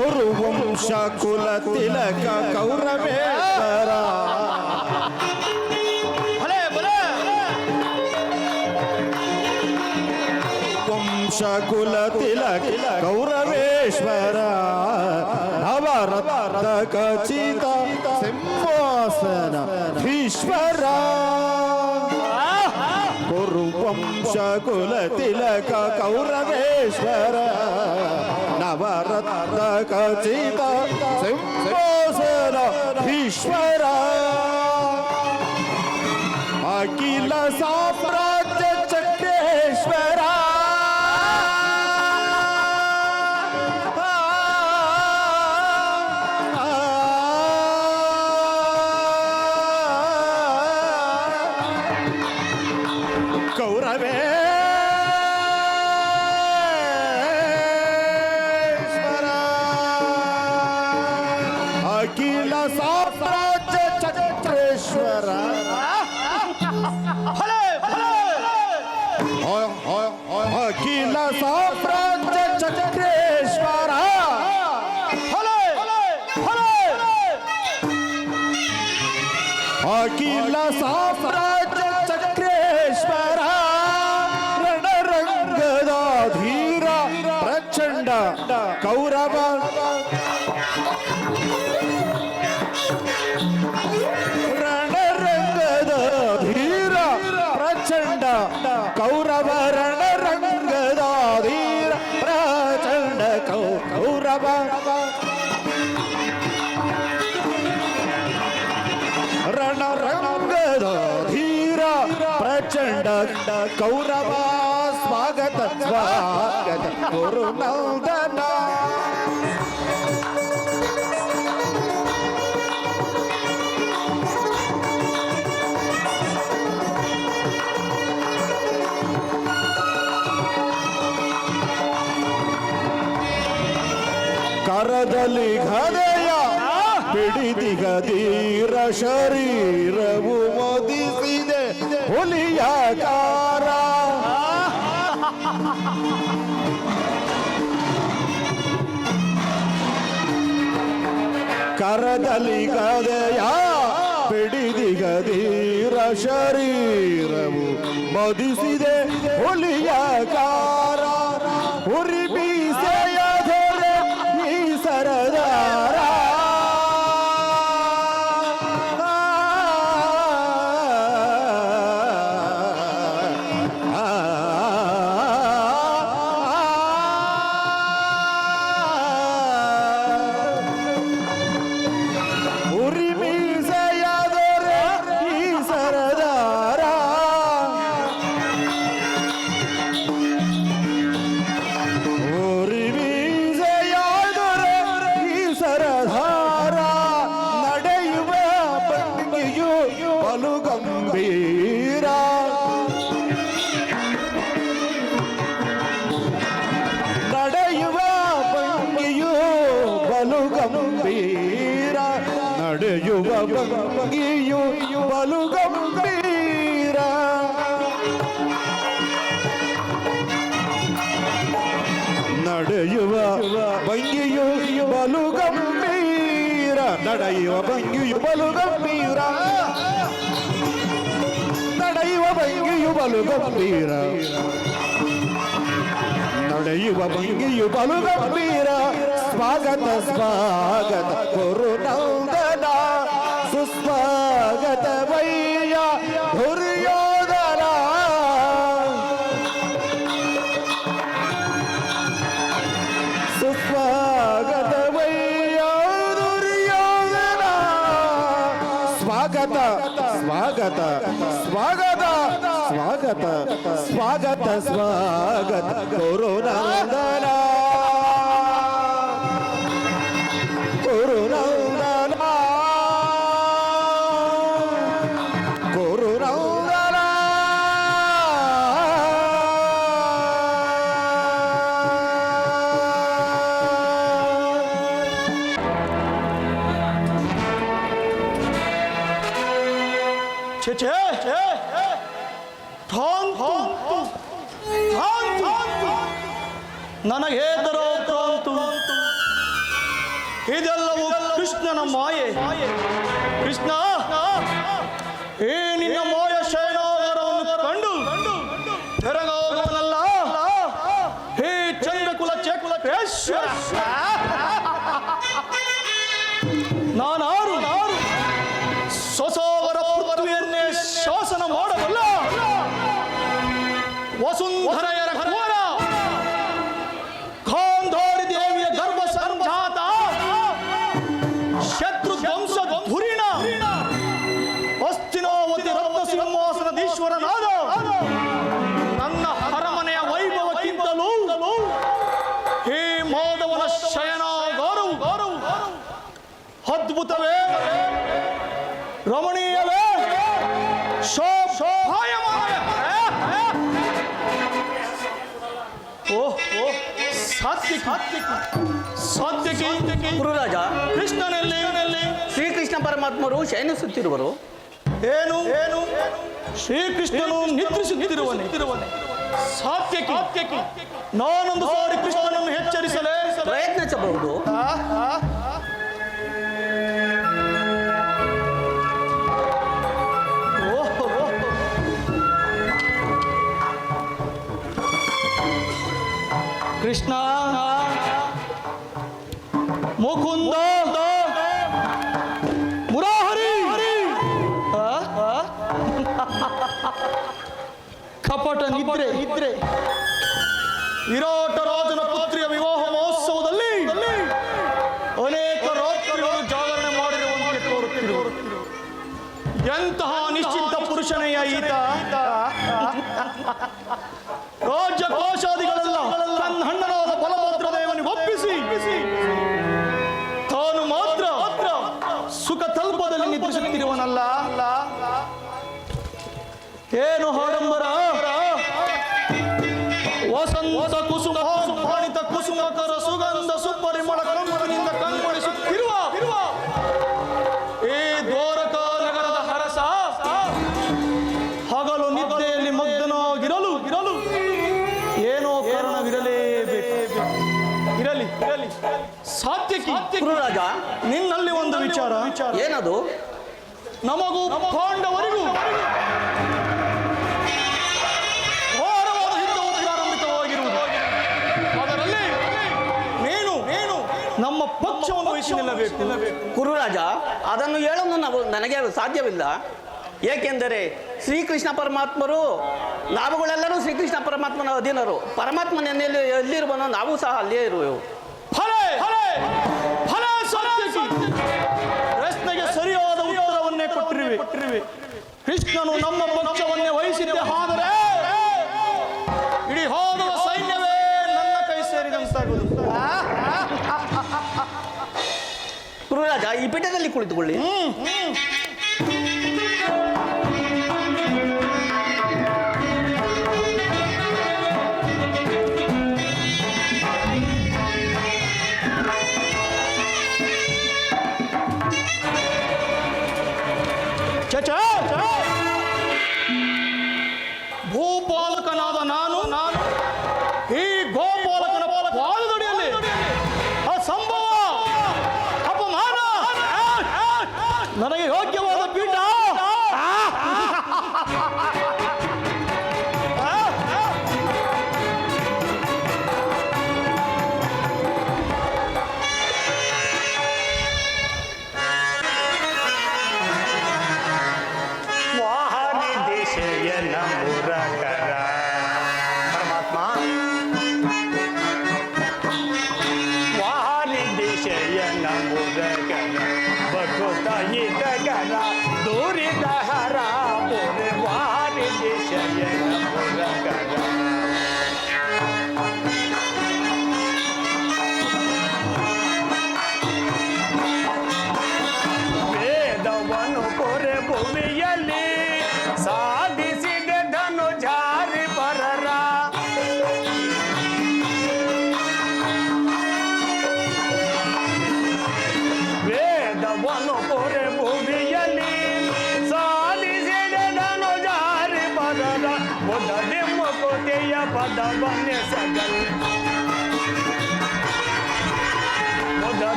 ಕುರುವಂಶ ಕುಲ ತಿಲಕ ಕೌರವೇಶ್ವರ ಭಲೆ ಭಲೆ ವಂಶ ಕುಲ ತಿಲಕ ಕೌರವೇಶ್ವರ ನವರತ್ನ ಖಚಿತ ಸಿಂಹಾಸನ ಈಶ್ವರ ಕುರುವಂಶ ಕುಲ ತಿಲಕ ಕೌರವೇಶ್ವರ ನವರತ್ನ ಖಚಿತ ಸಿಂಹಾಸನ ಈಶ್ವರ ಅಖಿಲ ಸಾಮ್ರಾಜ್ಯ ಚಕ್ರೇಶ್ವರ ಕೌರವೇಶ್ವರ ಅಖಿಲ ಸಾಮ್ರಾಜ್ಯ ಚಕ್ರೇಶ್ವರ ಭಲೆ ಅಖಿಲ ಸಾಮ್ರಾಜ್ಯ ಚಕ್ರೇಶ್ವರ ಭಲೆ ಭಲೆ ಅಖಿಲ ಸಾಮ್ರಾಜ್ಯ ಚಕ್ರೇಶ್ವರ ರಣರಂಗದ ಧೀರ ಪ್ರಚಂಡ ಕೌರವ ರಣರಂಗದ ಧೀರ ಪ್ರಚಂಡ ಕೌರವ ರಣರಂಗದ ಧೀರ ಪ್ರಚಂಡ ಕೌರವ ರಣರಂಗದ ಧೀರ ಪ್ರಚಂಡ ಕೌರವ ಸ್ವಾಗತ ಸ್ವಾಗತ ಗುರುನಂದನ ಕರದಲ್ಲಿ ಗದೆಯ ಪಿಡಿದಿಗದೀರ ಶರೀರವು ಮೋದಿಸಿದೆ ಹುಲಿಯಾಕಾರ ಕರದಲ್ಲಿ ಗದೆಯ ಪಿಡಿದಿಗದೀರ ಶರೀರವು ಮೋದಿಸಿದೆ ಹುಲಿಯಾಕಾರ ಉರಿ ಬೀಸೆಯ ಧರೆ ಈ ಸರದಾರ ಉರಿ ಮೀಸೆಯ ಧರೆ ಈ ಸರದಾರ ಉರಿ ಮೀಸೆಯ ಧರೆ ಈ ಸರದಾರ ನಡೆಯುವ ಭಂಗಿಯು ಬಲು ಗಂಭೀರ ನಡೆಯುವ ಭಂಗಿಯು ಬಲು ಗಂಭೀರ ನಡೆಯುವ ಭಂಗಿಯು ಬಲು ಗಂಭೀರ ನಡೆಯುವ ಭಂಗಿಯು ಬಲು ಗಂಭೀರ ನಡೆಯುವ ಭಂಗಿಯು ಬಲು ಗಂಭೀರ ನಡೆಯುವ ಭಂಗಿಯು ಬಲು ಗಂಭೀರ ನಡೆಯುವ ಭಂಗಿಯು ಬಲು ಗಂಭೀರ ಸ್ವಾಗತ ಸ್ವಾಗತ ಗುರುನಂದನ ಸುಸ್ವಾಗತ ವೈಯ ದುರ್ಯೋಧನ ಸುಸ್ವಾಗತ ವೈಯ ದುರ್ಯೋಧನ ಸ್ವಾಗತ ಸ್ವಾಗತ ಸ್ವಾಗತ ಸ್ವಾಗತ ಸ್ವಾಗತ ಸ್ವಾಗತ ಗುರುನಂದನ ಗುರುನಂದನ ಗುರುನಂದನ ಛೇ ಛೇ ಛೇ ನನಗೆ ಹೇದರೋ ಪ್ರಾಂತು ಇದೆಲ್ಲವೂ ಕೃಷ್ಣನ ಮಾಯೆ. ಕೃಷ್ಣ, ಈ ನಿನ್ನ ಮಾಯ ಶಯನಾಗಾರವನ್ನು ಕಂಡು ತೆರಗಾಗುವನಲ್ಲ ಹೇ ಚಂದ್ರಕುಲ ಚಕ್ರೇಶ್ವರ. ನಾನಾರು ಸೊಸವರ ಪೃಥ್ವಿಯನ್ನೇ ಶಾಸನ ಮಾಡಬಲ್ಲ ವಸುಂಧರೆಯರ ಘೋರ ಗಾಂಧಾರಿ ದೇವಿಯ ಗರ್ಭ ಸಂಜಾತ ಶತ್ರು ಧ್ವಂಸ ಧುರಿಣ ಹಸ್ತಿನಾವತಿ ರತ್ನ ಸಿಂಹಾಸನದೀಶ್ವರನಾದ ನನ್ನ ಅರಮನೆಯ ವೈಭವಕ್ಕಿಂತಲೂ ಹೇ ಮಾಧವನ ಶಯನಾಗಾರವು ಅದ್ಭುತವೇ, ರಮಣೀಯವೇ, ಶೋಭಾಯಮಾನವೇ. ಸಾತ್ವಿಕಿ ಗುರುರಾಜ, ಕೃಷ್ಣನಲ್ಲಿ ಶ್ರೀಕೃಷ್ಣ ಪರಮಾತ್ಮರು ಶಯನಿಸುತ್ತಿರುವರು. ಏನು ಶ್ರೀಕೃಷ್ಣನು ನಿದ್ರಿಸುತ್ತಿರುವನೆ. ಸಾತ್ವಿಕಿ, ನಾನೊಂದು ಸಾರಿ ಕೃಷ್ಣನನ್ನು ಎಚ್ಚರಿಸಲೇ ಪ್ರಯತ್ನಿಸಬಹುದು. ಕೃಷ್ಣ, ಮುಕುಂದ, ಮುರಾಹರಿ, ಕಪಟ ನಿದ್ರೆ. ವಿರಾಟ ರಾಜನ ಪುತ್ರಿಯ ವಿವಾಹ ಮಹೋತ್ಸವದಲ್ಲಿ ಅನೇಕ ರಾತ್ರಿಗಳು ಜಾಗರಣೆ ಮಾಡಿರುವಂತೆ ತೋರುತ್ತಿರುವ ಎಂತಹ ನಿಶ್ಚಿಂತ ಪುರುಷನೆಯ ಈತ. ರಾಜ್ಯ ಕೋಶಾದಿಗಳೆಲ್ಲ ತನ್ನ ಹಣ್ಣನಾದ ಬಲಭದ್ರ ದೇವನಿಗೆ ಒಪ್ಪಿಸಿ ತಾನು ಮಾತ್ರ ಸುಖ ತಲ್ಪದಲ್ಲಿ ನಿದ್ರಿಸುತ್ತಿರುವನಲ್ಲ. ಏನು ಆಡಂಬರ! ವಸಂತ ಕುಸುಮ ಪಾಣಿತ ಕುಸುಮಕರ ಸುಗಂಧ ಸುಪರಿಮಳ ಕಂಪನಿಂದ ಕಂಗೊಳಿಸುತ್ತಿರುವ ಈ ದ್ವಾರಕಾ ನಗರದ ಹರಸ ಹಗಲು ನಿದ್ದೆಯಲ್ಲಿ ಮಗ್ನನಾಗಿರಲು ಏನೋ ಕಾರಣವಿರಲೇಬೇಕು. ಇರಲಿ. ಸಾತ್ವಿಕಿ, ಗುರುರಾಜ, ನಿನ್ನಲ್ಲಿ ಒಂದು ವಿಚಾರ. ಏನದು? ನಮಗೂ ಪಾಂಡವರಿಗೂ ಘೋರವಾದ ಯುದ್ಧವು ಪ್ರಾರಂಭಿತವಾಗಿರುವುದು. ಅದರಲ್ಲಿ ನೀನು ನಮ್ಮ ಪಕ್ಷವನ್ನು ವಹಿಸಿ ನಿಲ್ಲಬೇಕು. ಗುರುರಾಜ, ಅದನ್ನು ಹೇಳಲು ನನಗೆ ಸಾಧ್ಯವಿಲ್ಲ. ಏಕೆಂದರೆ ಶ್ರೀಕೃಷ್ಣ ಪರಮಾತ್ಮರು, ನಾವುಗಳೆಲ್ಲರೂ ಶ್ರೀಕೃಷ್ಣ ಪರಮಾತ್ಮನ ಅಧೀನರು. ಪರಮಾತ್ಮನಲ್ಲಿ ಎಲ್ಲಿರುವನೋ ನಾವು ಸಹ ಅಲ್ಲಿಯೇ ಇರುವೆವು. ಪ್ರಶ್ನೆಗೆ ಸರಿಯಾದ ಉತ್ತರವನ್ನೇ ಕೊಟ್ಟಿರುವೆ. ಕೃಷ್ಣನು ನಮ್ಮ ಪಕ್ಷವನ್ನೇ ವಹಿಸಿದ್ದೆ ಆದರೆ ಇಡೀ ಹೋದ ಸೈನ್ಯವೇ ನನ್ನ ಕೈ ಸೇರಿದಂತಾಗುವುದು. ಗುರುರಾಜ, ಈ ಪೀಠದಲ್ಲಿ ಕುಳಿತುಕೊಳ್ಳಿ. ಭೂಪಾಲಕನಾದ ನಾನು ಈ ಗೋಪಾಲಕನ ಪಾದದಡಿಯಲ್ಲಿ ಅಸಂಭವ ಅಪಮಾನ ನನಗೆ ಯೋಗ್ಯವಾದ ಪೀಠ.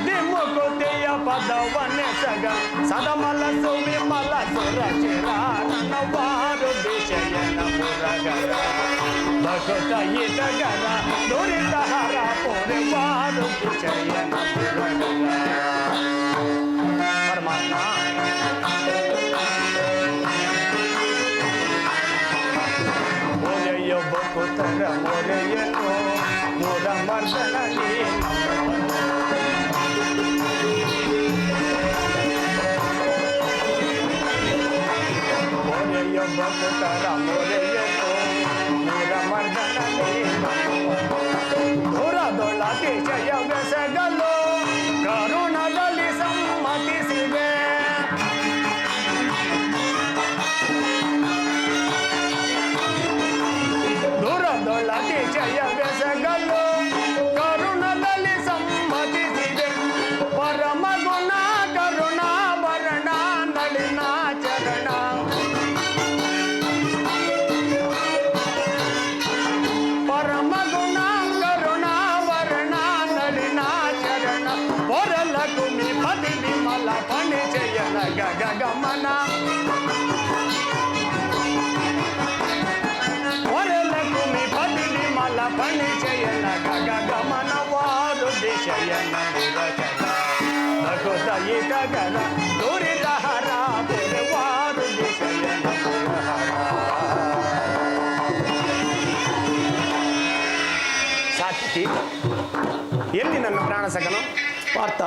ಸಿದ್ಧಿ ಮುಕುತಿಯ ಪದವನೆಸಗ ಸದಮಲ ಸುವಿಮಲ ಸುರಚಿರ ನನ್ನವಾರು ದಿಶಯನ ಮುರಗರ ಭಕುತ ಇತಗರ ದುರಿತ ಹರ ಪೊರೆವಾರು ದಿಶಯನ ಮುರಗರ. ಪರಮಾತ್ಮ ಮೊರೆಯ ಭಕುತರ ಮೊರೆಯನು ಮುರ ಮರ್ದನ ಮೊರೆಯ ಭಕುತರ ಮೊರೆಯನು ಮುರ ಮರ್ದನ ಧುರದೊಳ ಅತಿಶಯ ಬೆಸಗಲು ಕರುಣದಲ್ಲಿ ಸಮ್ಮತಿಸಿದೆ. ಧುರದೊಳ ಅತಿಶಯ ಬೆಸಗಲು ಕರುಣದಲ್ಲಿ ಸಮ್ಮತಿಸಿದೆ. ಪರಮ ಗುಣ ಕರುಣಾಭರಣ ನಳಿನಾಚರಣ ಪರಮ ಗುಣ ಕರುಣಾಭರಣ ನಳಿನಾಚರಣ ಹೊರಲ ಕುಮಿ ಪದಿ ವಿಮಲ ಪರಿಚಯನ ಗಗಮನ ಹೊರಲ ಕುಮಿ ಪದಿ ವಿಮಲ ಪರಿಚಯನ ಗಗಮನವಾರು ದಿಶಯನ ಮುರಗರ ಭಕುತ ಇತಗರ ದುರಿತ ಹರ ಪೊರೆವಾರು ದಿಶಯನ ಮುರಗರ. ಸಾತ್ವಿಕಿ, ಎಲ್ಲಿ ನನ್ನ ಪ್ರಾಣ ಸಕನು? ಪಾರ್ಥ,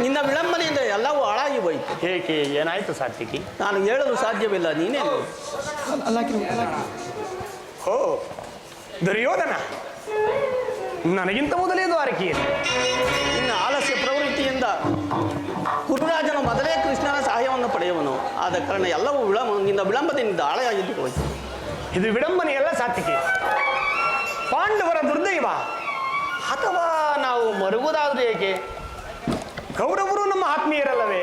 ನಿನ್ನ ವಿಳಂಬನೆಯಿಂದ ಎಲ್ಲವೂ ಹಾಳಾಗಿ ಹೋಯಿತು. ಏಕೆ, ಏನಾಯ್ತು ಸಾತ್ವಿಕಿ? ನಾನು ಹೇಳಲು ಸಾಧ್ಯವಿಲ್ಲ, ನೀನೇ ಹೇಳು. ಓ ದುರ್ಯೋಧನ, ನನಗಿಂತ ಮೊದಲೇ ದ್ವಾರಕೆಯಲ್ಲಿ ನಿನ್ನ ಆಲಸ್ಯ ಪ್ರವೃತ್ತಿಯಿಂದ ಕುರುರಾಜನ ಮೊದಲೇ ಕೃಷ್ಣನ ಸಹಾಯವನ್ನು ಪಡೆಯುವನು. ಆದ ಕಾರಣ ಎಲ್ಲವೂ ನಿನ್ನ ವಿಳಂಬದಿಂದ ಹಾಳಾಗಿದ್ದು ಹೋಯಿತು. ಇದು ವಿಡಂಬನೆಯಲ್ಲ ಸಾತ್ವಿಕಿ, ಪಾಂಡವರ ದುರ್ದೈವ. ಅಥವಾ ನಾವು ಮರುಗುವುದಾದರೂ ಏಕೆ? ಕೌರವರು ನಮ್ಮ ಆತ್ಮೀಯರಲ್ಲವೇ?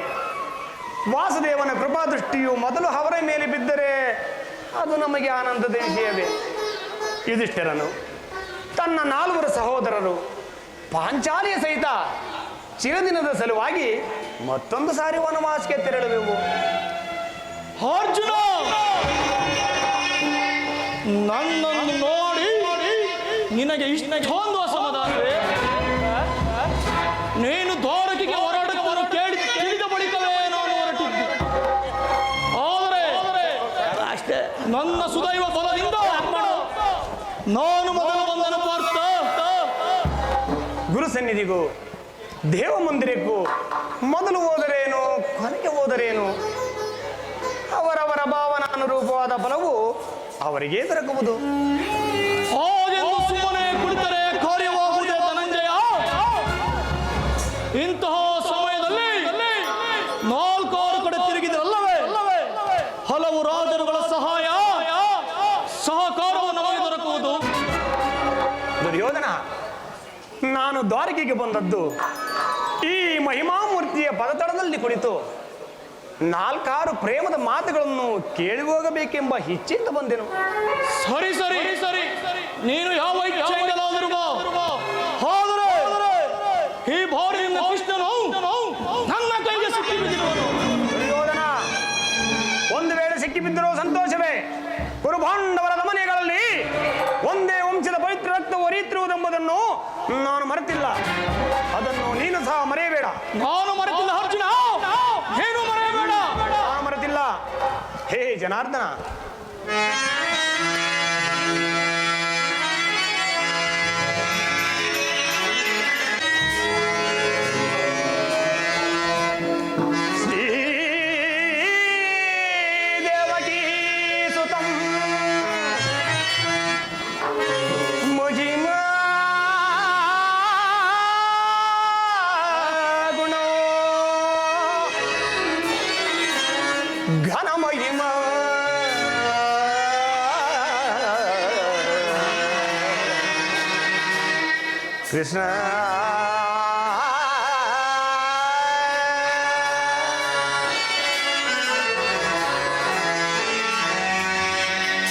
ವಾಸುದೇವನ ಕೃಪಾದೃಷ್ಟಿಯು ಮೊದಲು ಅವರ ಮೇಲೆ ಬಿದ್ದರೆ ಅದು ನಮಗೆ ಆನಂದದ ವಿಷಯವೇ. ಯುಧಿಷ್ಠಿರನು ತನ್ನ 4 ಸಹೋದರರು ಪಾಂಚಾಲಿಯ ಸಹಿತ ಚಿರದಿನದ ಸಲುವಾಗಿ ಮತ್ತೊಂದು ಸಾರಿ ವನವಾಸಕ್ಕೆ ತೆರಳುವೆವು. ಅರ್ಜುನ, ನನ್ನನ್ನು ನೋಡಿ ನಿನಗೆ ಇಷ್ಟೊಂದು ಅಸಮಾಧಾನವೇ? ನೀನು ದ್ವಾರಕೆಗೆ ಹೊರಡುತ್ತನ್ನು ತಿಳಿದ ಬಳಿಕವೇ ನಾನು ಹೊರಟಿದ್ದು. ಆದರೆ ಅಷ್ಟೇ ನನ್ನ ಸುದೈವ ಬಲದಿಂದ ನಾನು ಮೊದಲು ಬಂದನ ಪಾರ್ಥ. ಗುರು ಸನ್ನಿಧಿಗೂ ದೇವ ಮಂದಿರಕ್ಕೂ ಮೊದಲು ಹೋದರೇನು, ಕೊನೆಗೆ ಹೋದರೇನು? ಅವರವರ ಭಾವನಾನುರೂಪವಾದ ಫಲವು ಅವರಿಗೆ ದೊರಕುವುದು. ಹಾಗೆಂದು ಸುಮ್ಮನೆ ಕುಳಿತರೆ ಕಾರ್ಯವಾಗುವುದೇ ಧನಂಜಯ? ಇಂತಹ ಸಮಯದಲ್ಲಿ 4 ಕಡೆ ತಿರುಗಿದರಲ್ಲವೇ ಹಲವು ರಾಜರುಗಳ ಸಹಕಾರವು ನಮಗೆ ದೊರಕುವುದು. ದುರ್ಯೋಧನ, ನಾನು ದ್ವಾರಕೆಗೆ ಬಂದದ್ದು ಈ ಮಹಿಮಾಮೂರ್ತಿಯ ಪದತಳದಲ್ಲಿ ಕುಳಿತು 4 ಪ್ರೇಮದ ಮಾತುಗಳನ್ನು ಕೇಳಿ ಹೋಗಬೇಕೆಂಬ ಇಚ್ಛೆಯಿಂದ ಬಂದೆನು. ಸರಿ ಸರಿ ಸರಿ, ನೀನು ಯಾವ ಇಚ್ಛೆಯಿಂದಲಾದರೂ ಬಾ. ಆದರೆ ಈ ಬಾರಿ ನಿನ್ನ ಕೃಷ್ಣನು ನನ್ನ ಕೈಗೆ ಸಿಕ್ಕಿ ಬಿದ್ದಿರುವನು. ದುರ್ಯೋಧನ, ಒಂದು ವೇಳೆ ಸಿಕ್ಕಿಬಿದ್ದರೂ ಸಂತೋಷವೇ. ಕುರುಪಾಂಡವರ ದಮನೆಗಳಲ್ಲಿ ಒಂದೇ ವಂಶದ ಪವಿತ್ರ ರಕ್ತವು ಹರಿಯುತ್ತಿರುವುದೆಂಬುದನ್ನು ನಾನು ಮರೆತಿಲ್ಲ. ಅದನ್ನು ನೀನು ಸಹ ಮರೆಯಬೇಡ. ನಾನು ಮರೆತಿಲ್ಲ ಅರ್ಜುನ, ಏನು ಮರೆಯಬೇಡ. ನಾನು ಮರೆತಿಲ್ಲ. ಹೇ ಜನಾರ್ದನ, ಘನಮಹಿಮ ಕೃಷ್ಣ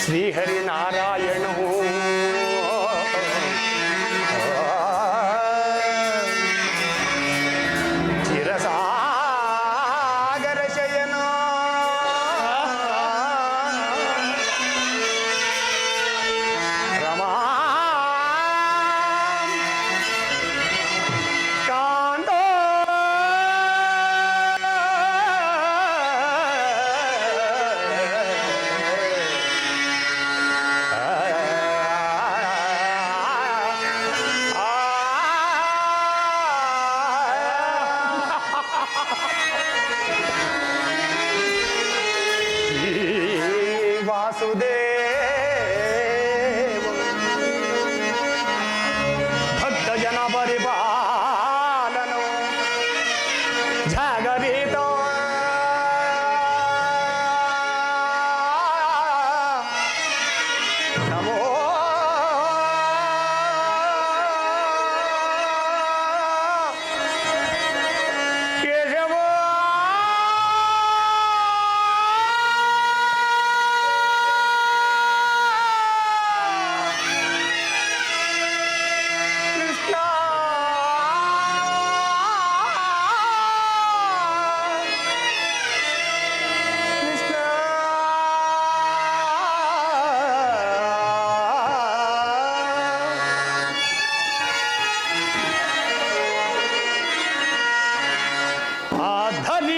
ಶ್ರೀಹರಿನಾರಾಯಣ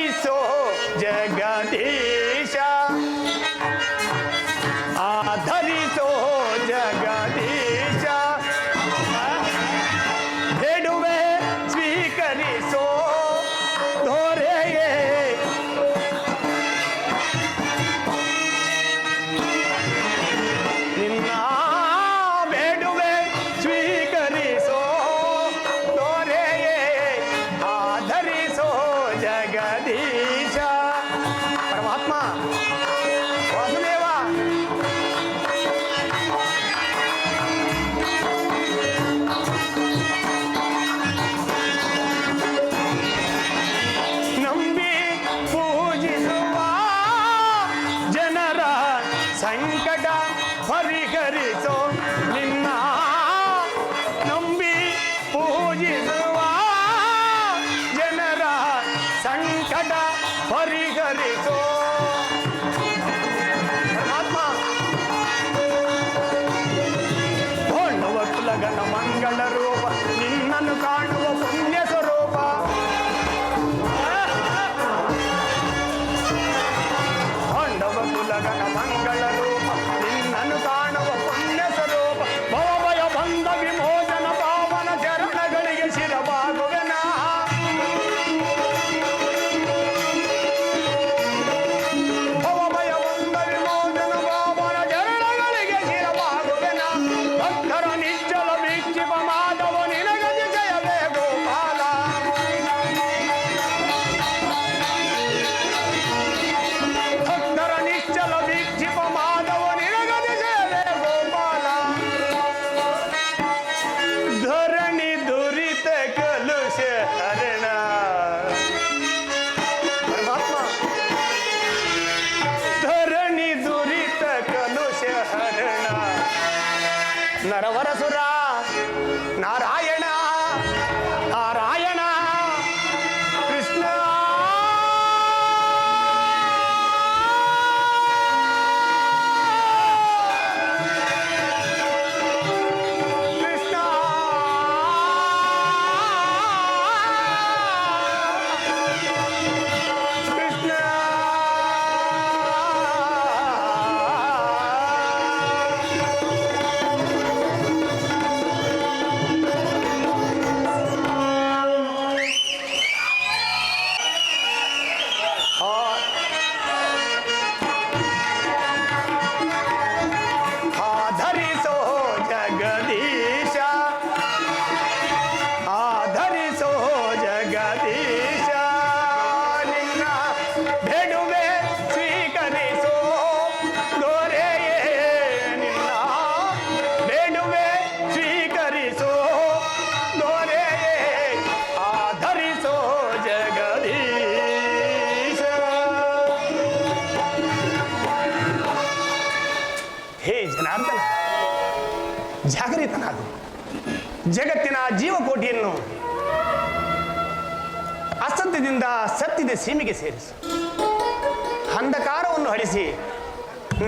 ಆಧರಿಸೋ ಜಗದೀಶ, ಆಧರಿಸೋ ಜಗದೀಶ, ಬೇಡುವೆ ಸ್ವೀಕರಿಸೋ ದೊರೆಯೇ. ನಿನ್ನ ಬೇಡುವೆ ಸ್ವೀಕರಿಸೋ ದೊರೆಯೇ, ಆಧರಿಸೋ ಜಗದೀಶ. ಪರಮಾತ್ಮ ವಾಸುದೇವ, ನಂಬಿ ಪೂಜಿಸುವ ಜನರ ಸಂಕಟ ಪರಿಹರಿಸೋ. ನಿನ್ನ ನಂಬಿ ಪೂಜಿಸುವ ಜನರ ಸಂಕಟ ಪರಿಹರಿಸೋ. ಪರಮಾತ್ಮ ಕೊಂಡವ ಕುಲಗನ ಮಂಗಳ ರೂಪ, ನಿನ್ನನ್ನು ಕಾಣುವ ಪುಣ್ಯ ಸ್ವರೂಪ. ಕೊಂಡವ ಕುಲಗನ ಮಂಗಳ ರೂಪ, ನಿನ್ನನ್ನು ಕಾಣುವ ಪುಣ್ಯ ಸ್ವರೂಪ. ಭವಭಯ ಬಂಧ ವಿಮೋಚನ ಪಾವನ ಚರಣಗಳಿಗೆ ಶಿರವಾಗುವೆನ. ಭವಭಯ ಬಂಧ ವಿಮೋಚನ ಪಾವನ ಚರಣಗಳಿಗೆ ಶಿರವಾಗುವೆನ. ಭಕ್ತರ ನಿಶ್ಚಲ ವೀಕ್ಷಿಪ ಮಾಧವ ನಿನಗತಿ ಜಯವೇ ಗೋಪಾಲ. ಭಕ್ತರ ನಿಶ್ಚಲ ವೀಕ್ಷಿಪ ಮಾಧವ ನಿನಗತಿ ಜಯವೇ ಗೋಪಾಲ. ಧರಣಿ ದುರಿತ ಕಲುಷ ಹರಣ. ಪರಮಾತ್ಮ ಧರಣಿ ದುರಿತ ಕಲುಷ ಹರಣ. ನರವರಸುರ ನಾರಾಯಣ ನಾರಾಯಣ ಕೃಷ್ಣ. ಕೃಷ್ಣ ಕೃಷ್ಣ. ಆಧರಿಸೋ ಜಗದೀಶ, ಆಧರಿಸೋ ಜಗದೀಶ. ನಿನ್ನ ಬೇಡುವೆ ಸ್ವೀಕರಿಸೋ ದೊರೆಯೇ. ನಿನ್ನ ಬೇಡುವೆ ಸ್ವೀಕರಿಸೋ ದೊರೆಯೇ, ಆಧರಿಸೋ ಜಗದೀಶ. ಹೇ ಜನಾರ್ದನ, ಜಾಗರಿತನಾಗು. ಜಗತ್ತಿನ ಜೀವಕೋಟಿಯನ್ನು ಅಸತ್ಯದಿಂದ ಸತ್ಯದ ಸೀಮೆಗೆ ಸೇರಿಸು. ಅಂಧಕಾರವನ್ನು ಅಳಿಸಿ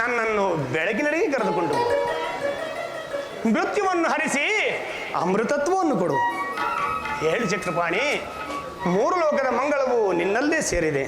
ನನ್ನನ್ನು ಬೆಳಕಿನಡೆಗೆ ಕರೆದುಕೊಂಡು ಹೋಗು. ಮೃತ್ಯುವನ್ನು ಹರಿಸಿ ಅಮೃತತ್ವವನ್ನು ಕೊಡು. ಹೇಳು ಚಕ್ರಪಾಣಿ, ಮೂರು ಲೋಕದ ಮಂಗಳವು ನಿನ್ನಲ್ಲೇ ಸೇರಿದೆ.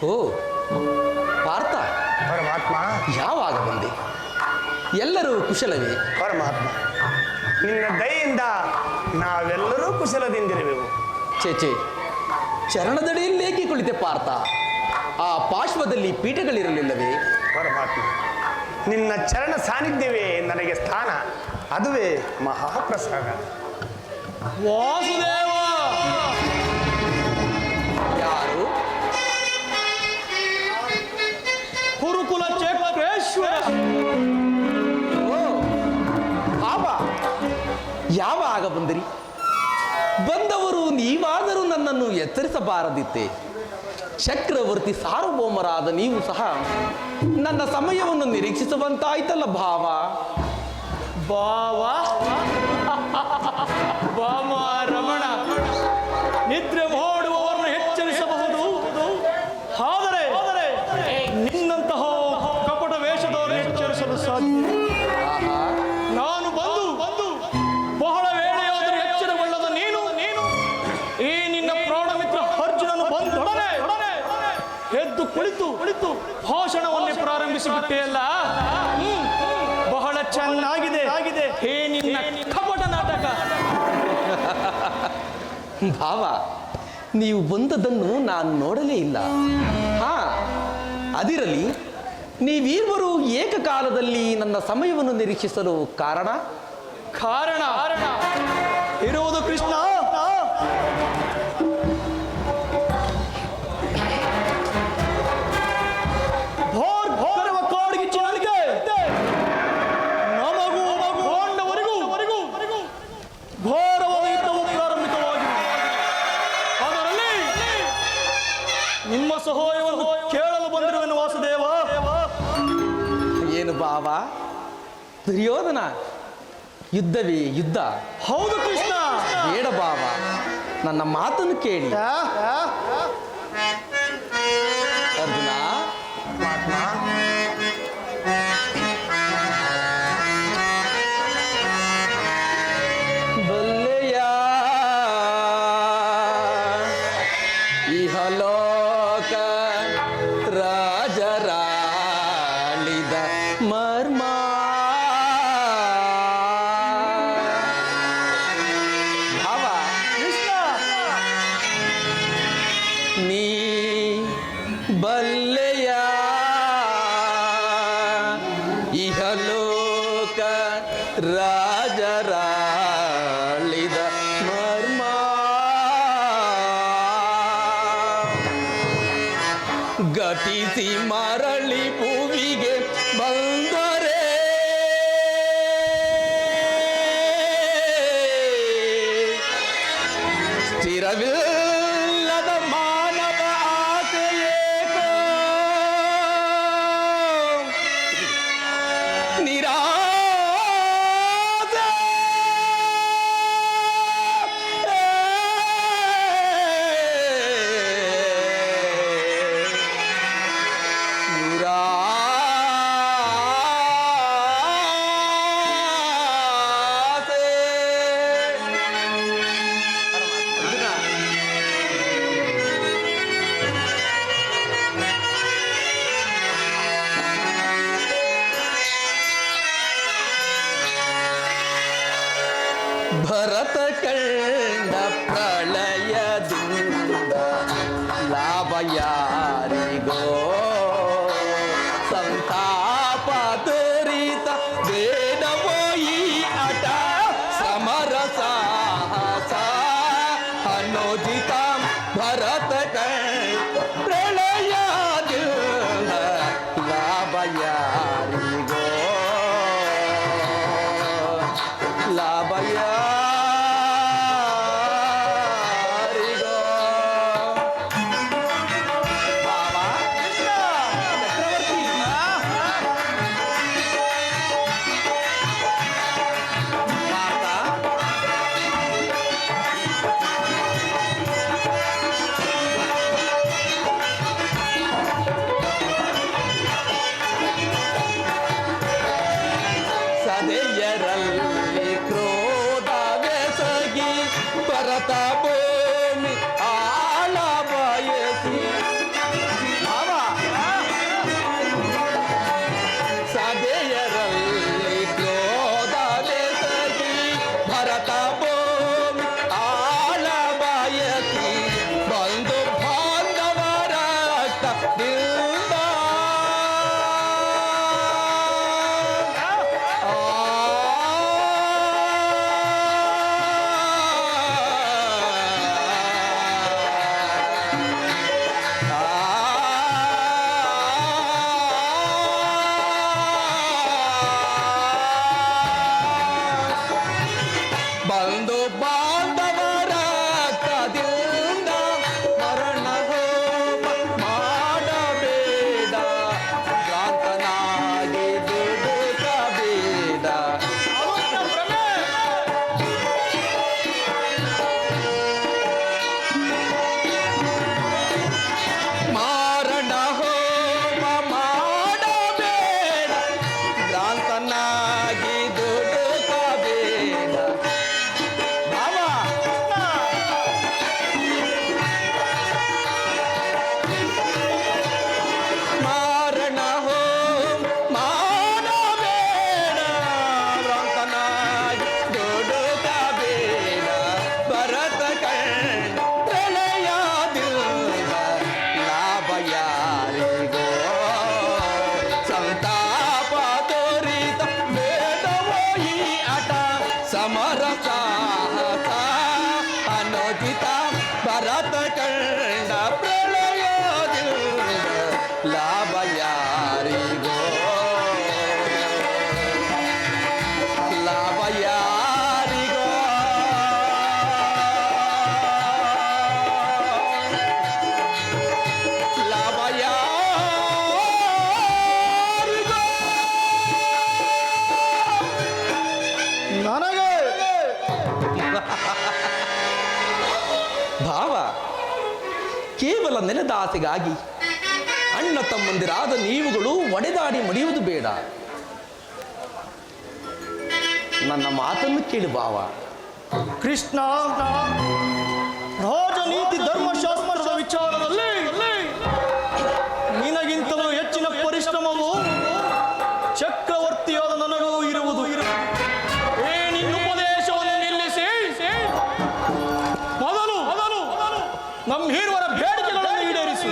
ಓ ಪಾರ್ಥ, ಪರಮಾತ್ಮ ಯಾವಾಗ ಬಂದೆ? ಎಲ್ಲರೂ ಕುಶಲವೇ? ಪರಮಾತ್ಮ, ನಿನ್ನ ದಯೆಯಿಂದ ನಾವೆಲ್ಲರೂ ಕುಶಲದಿಂದಿರುವೆವು. ಚೇಚೆ, ಚರಣದಡಿಯಲ್ಲೇಕೆ ಕುಳಿತೆ ಪಾರ್ಥ? ಆ ಪಾರ್ಶ್ವದಲ್ಲಿ ಪೀಠಗಳಿರಲಿಲ್ಲವೇ? ಪರಮಾತ್ಮ, ನಿನ್ನ ಚರಣ ಸಾನ್ನಿಧ್ಯವೇ ನನಗೆ ಸ್ಥಾನ, ಅದುವೇ ಮಹಾಪ್ರಸಾದ. ವಾಸುದೇವ, ಯಾರು? ಕುರುಕುಲ ಚಕ್ರೇಶ್ವರ. ಓ ಆವ, ಯಾವಾಗ ಬಂದಿರಿ? ಬಂದವರು ನೀವಾದರೂ ನನ್ನನ್ನು ಎಚ್ಚರಿಸಬಾರದಿತ್ತೆ. ಚಕ್ರವರ್ತಿ ಸಾರ್ವಭೌಮರಾದ ನೀವು ಸಹ ನನ್ನ ಸಮಯವನ್ನು ನಿರೀಕ್ಷಿಸುವಂತಾಯ್ತಲ್ಲ ಭಾವ. ಬಾವ ಬಾಮ ರಮಣ, ನಿದ್ರೆ ಮಾಡುವವರನ್ನು ಎಚ್ಚರಿಸಬಹುದು, ಆದರೆ ನಿನ್ನಂತಹ ಕಪಟ ವೇಷದವರನ್ನು ಎಚ್ಚರಿಸಲು ಸಾಧ್ಯ. ನಾನು ಬಂದು ಬಹಳ ವೇಳೆಯಾದರೂ ಎಚ್ಚರಗೊಳ್ಳದ ನೀನು ಈ ನಿನ್ನ ಪ್ರಾಣಮಿತ್ರ ಅರ್ಜುನನು ಬಂದೊಡನೆ ಎದ್ದು ಕುಳಿತು ಭಾಷಣವನ್ನೇ ಪ್ರಾರಂಭಿಸಿಬಿಟ್ಟೆಯಲ್ಲ. ಬಹಳ ಚೆನ್ನಾಗಿದೆ ಹೇ ನಿನ್ನ ಕಪಟ ನಾಟಕ. ಭಾವ, ನೀವು ಬಂದದ್ದನ್ನು ನಾನು ನೋಡಲೇ ಇಲ್ಲ. ಹಾ, ಅದಿರಲಿ, ನೀವೀರ್ವರು ಏಕಕಾಲದಲ್ಲಿ ನನ್ನ ಸಮಯವನ್ನು ನಿರೀಕ್ಷಿಸಲು ಕಾರಣ ಇರುವುದು ಕೃಷ್ಣ. ನಮಗೂ ಪಾಂಡವರಿಗೂ ಘೋರವಾದ ಯುದ್ಧವು ಪ್ರಾರಂಭಿತವಾಗಿದೆ. ಅದರಲ್ಲಿ ನಿಮ್ಮ ಸಹಾಯವನ್ನು ಕೇಳಲು ಬಂದಿರುವೆನು ವಾಸುದೇವ. ಏನು ಭಾವ, ದುರ್ಯೋಧನ ಯುದ್ಧವೇ ಯುದ್ಧ? ಹೌದು ಕೃಷ್ಣ. ಬೇಡ ಭಾವ, ನನ್ನ ಮಾತನ್ನು ಕೇಳಿ. ಅರ್ಜುನ, ಬಲ್ಲೆಯ ಇಹಲೋಕ ರಾಜರಾಳಿದ ಮರ್ಮ. ಭಾವ, ನೀ ಬಲ್ಲೆಯ ಇಹಲೋಕ ರಾಜರಾಳಿದ ಮರ್ಮ. ಘಟಿಸಿ ಮರಳಿ ಭೂಮಿಗೆ ಬಂದರೆ ಸ್ಥಿರವಿಲ್ಲದ ಮಾನವ ಆಸೆಯೇಕೋ ನಿರಾಸೆ. ಭರತ ಕಂಡ ಪ್ರಳಯದಿಂದ ಲಾಭ ಯಾರಿಗೋ, ಸಂತಾಪ ತೋರಿತ ಬೇಡವೋ ಈ ಅಟ ಸಮರ ಸಾಹಸ ಅನೋಜಿತ. ಭರತ ಕಂಡ ಪ್ರಳಯದಿಂದ ಲಾಭ ಯಾರಿಗೋ, ಲಾಭ ಯಾರಿಗೋ. ಭಾವ, ಕೇವಲ ನೆಲದ ಆಸೆಗಾಗಿ ಅಣ್ಣ ತಮ್ಮಂದಿರಾದ ನೀವುಗಳು ಒಡೆದಾಡಿ ಮಡಿಯುವುದು ಬೇಡ. ನನ್ನ ಮಾತನ್ನು ಕೇಳಿ ಭಾವ. ಕೃಷ್ಣ, ರಾಜನೀತಿ ಧರ್ಮಶಾಸ್ತ್ರದ ವಿಚಾರದಲ್ಲಿ ನಿನಗಿಂತಲೂ ಹೆಚ್ಚಿನ ಪರಿಶ್ರಮವು ಚಕ್ರವರ್ತಿಯಾದ ನನಗೂ ಇರುವುದು. ನಿನ್ನ ಉಪದೇಶವನ್ನು ನಿಲ್ಲಿಸಿ ಮೊದಲು ನಮ್ಮ ಹೀರುವರ ಬೇಡಿಕೆಗಳನ್ನು ಈಡೇರಿಸಿ.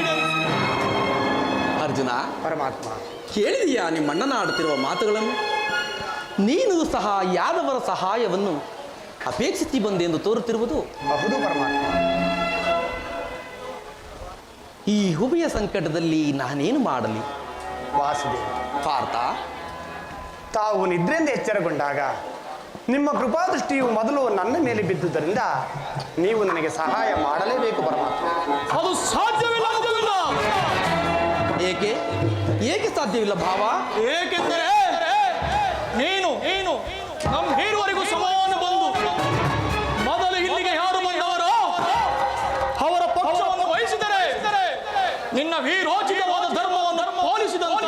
ಅರ್ಜುನ, ಪರಮಾತ್ಮ, ಕೇಳಿದೆಯಾ ನಿಮ್ಮಣ್ಣನ ಆಡುತ್ತಿರುವ ಮಾತುಗಳನ್ನು? ನೀನು ಸಹ ಯಾದವರ ಸಹಾಯವನ್ನು ಅಪೇಕ್ಷಿಸಿ ಬಂದೆಂದು ತೋರುತ್ತಿರುವುದು. ಬಹುದು ಪರಮಾತ್ಮ. ಈ ಉಭಯ ಸಂಕಟದಲ್ಲಿ ನಾನೇನು ಮಾಡಲಿ? ವಾಸುದೇವ, ಪಾರ್ಥ, ತಾವು ನಿದ್ರೆಯಿಂದ ಎಚ್ಚರಗೊಂಡಾಗ ನಿಮ್ಮ ಕೃಪಾದೃಷ್ಟಿಯು ಮೊದಲು ನನ್ನ ಮೇಲೆ ಬಿದ್ದುದರಿಂದ ನೀವು ನನಗೆ ಸಹಾಯ ಮಾಡಲೇಬೇಕು ಪರಮಾತ್ಮ. ಅದು ಸಾಧ್ಯವಿಲ್ಲ ಮುಕುಂದ. ಏಕೆ ಏಕೆ ಸಾಧ್ಯವಿಲ್ಲ ಭಾವ? ಏಕೆಂದರೆ ನೀನು ನಮ್ಮ ಹೀರುವರೆಗೂ ಸಮಾನ ಬಂದು ಮೊದಲು ಇಲ್ಲಿಗೆ ಯಾರು ಬಂದವರೋ ಅವರ ಪಕ್ಷವನ್ನು ವಹಿಸಿದರೆ ನಿನ್ನ ವೀರೋಚಿತವಾದ ಧರ್ಮವನ್ನು ಪಾಲಿಸಿದಂತ.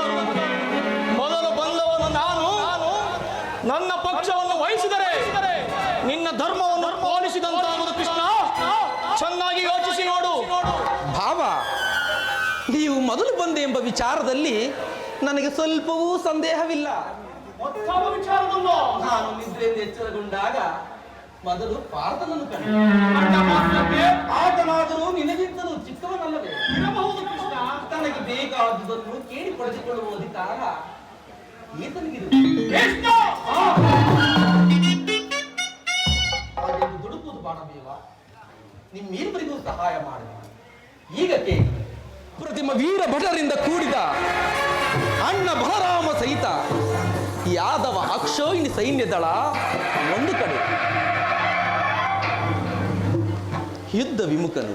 ಮೊದಲು ಬಂದವನು ನಾನು, ನನ್ನ ಪಕ್ಷವನ್ನು ವಹಿಸಿದರೆ ನಿನ್ನ ಧರ್ಮವನ್ನು ಪಾಲಿಸಿದಂತಾಗುವುದು. ಕೃಷ್ಣ, ಚೆನ್ನಾಗಿ ಯೋಚಿಸಿ ನೋಡು. ಭಾವ, ನೀವು ಮೊದಲು ಬಂದೆ ಎಂಬ ವಿಚಾರದಲ್ಲಿ ನನಗೆ ಸ್ವಲ್ಪವೂ ಸಂದೇಹವಿಲ್ಲ. ನಾನು ನಿದ್ರೆಯಿಂದ ಎಚ್ಚರಗೊಂಡಾಗ ಮೊದಲು ಪಾರ್ಥನನ್ನು ಕಂಡು, ಆತನಾದರೂ ನಿನಗಿಂತಲೂ ಚಿಕ್ಕವನಲ್ಲವೇ ಇರಬಹುದು. ಕೃಷ್ಣ, ತನಗೆ ಬೇಕಾದುದನ್ನು ಕೇಳಿ ಪಡೆದುಕೊಳ್ಳುವ ಅಧಿಕಾರ ಈತನಿಗಿದೆ. ಹಾಗೆಂದು ದುಡುಕುವುದು ಬಾಣಬೇವ. ನಿಮ್ಮಿಬ್ಬರಿಗೂ ಸಹಾಯ ಮಾಡಿದೆ. ಈಗ ಕೇಳಿ, ಪ್ರತಿಮ ವೀರ ಭಟರಿಂದ ಕೂಡಿದ ಅಣ್ಣ ಬಲರಾಮ ಸಹಿತ ಯಾದವ ಅಕ್ಷೋಹಿಣಿ ಸೈನ್ಯ ದಳ ಒಂದು ಕಡೆ, ಯುದ್ಧ ವಿಮುಖನು,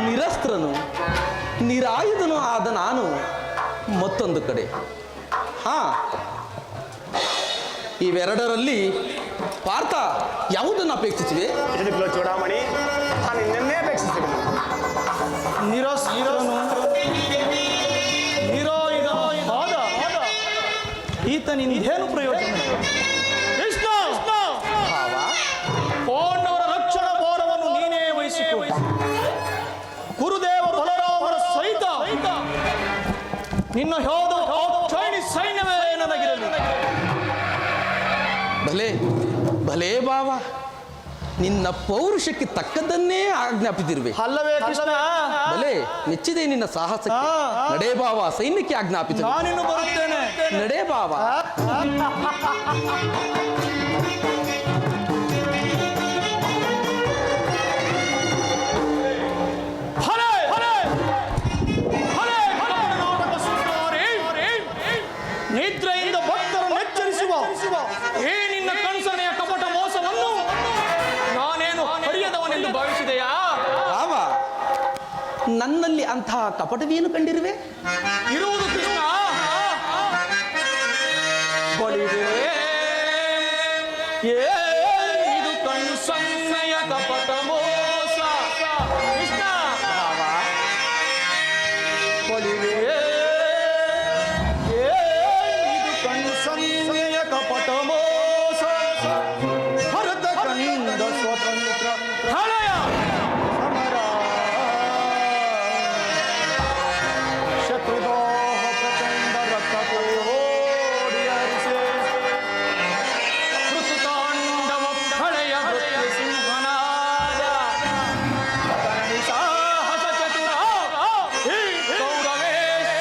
ನಿರಸ್ತ್ರನು, ನಿರಾಯುಧನು ಆದ ನಾನು ಮತ್ತೊಂದು ಕಡೆ. ಇವೆರಡರಲ್ಲಿ ಪಾರ್ಥ ಯಾವುದನ್ನು ಅಪೇಕ್ಷಿಸಿವೆ? ಹಿಡಿದುಕೊಳ್ಳೋ ಚೂಡಾಮಣಿ, ನಾನು ನಿನ್ನೆ ಅಪೇಕ್ಷಿಸಿದೆ. ಈತನಿಂದೇನು ಪ್ರಯೋಜನ? ಕೃಷ್ಣ, ಭಾವ, ಪಾಂಡವರ ರಕ್ಷಣಾ ಭಾರವನ್ನು ನೀನೇ ವಹಿಸಿಕೊ. ಗುರುದೇವರು ಬಲರಾಮರ ಸಹಿತ ನಿನ್ನ ಯೋಧ ಸೈನ್ಯವೇ ನನಗಿರಲಿ. ಭಲೇ ಭಲೇ ಭಾವ, ನಿನ್ನ ಪೌರುಷಕ್ಕೆ ತಕ್ಕದ್ದನ್ನೇ ಆಜ್ಞಾಪಿಸಿರುವೆ. ಅಲ್ಲವೇ ಕೃಷ್ಣ? ಭಲೇ ಮೆಚ್ಚಿದೆ ನಿನ್ನ ಸಾಹಸಕ್ಕೆ. ನಡೆ ಭಾವ, ಸೈನ್ಯಕ್ಕೆ ಆಜ್ಞಾಪಿಸಿ. ನಾನಿನ್ನು ಬರುತ್ತೇನೆ. ನಡೆ ಭಾವ. ನಿದ್ರೆಯಿಂದ ಭಕ್ತರನ್ನು ಎಚ್ಚರಿಸುವ ಈ ನಿನ್ನ ಕಣ್ಸನೆಯ ಕಪಟ ಮೋಸವನ್ನು ನಾನೇನು ಹರಿಯದವನೆಂದು ಭಾವಿಸಿದೆಯಾ? ಭಾವ, ನನ್ನಲ್ಲಿ ಅಂತಹ ಕಪಟವೇನು ಕಂಡಿರುವೆ? ಇರುವುದು ಕೃಷ್ಣ. ಬಳಿವೆ ಇದು ಕಣ್ಣು ಸನ್ನೆಯ ಕಪಟ ಮೋಸ. ಕೃಷ್ಣ, ಬಳಿವೆ ಇದು ಕಣ್ಣು ಸನ್ನೆಯ ಕಪಟ ಮೋಸ. ಭರತ ಕಂಡ ಸ್ವತಂತ್ರ ಹಳೆಯ ಸಮರ ಶತ್ರುದೋಹ ಪ್ರಚಂಡ ರಕ್ತ ಓಡಿಯರಿಸೆ ಋತುತಾಂಡವ ಹಳೆಯ ನೃತ್ಯ ಸಿಂಹನಾದ ಕರಣಿ ಸಾಹಸ ಚತುರ ಈ ಕೌರವೇಶ್ವರ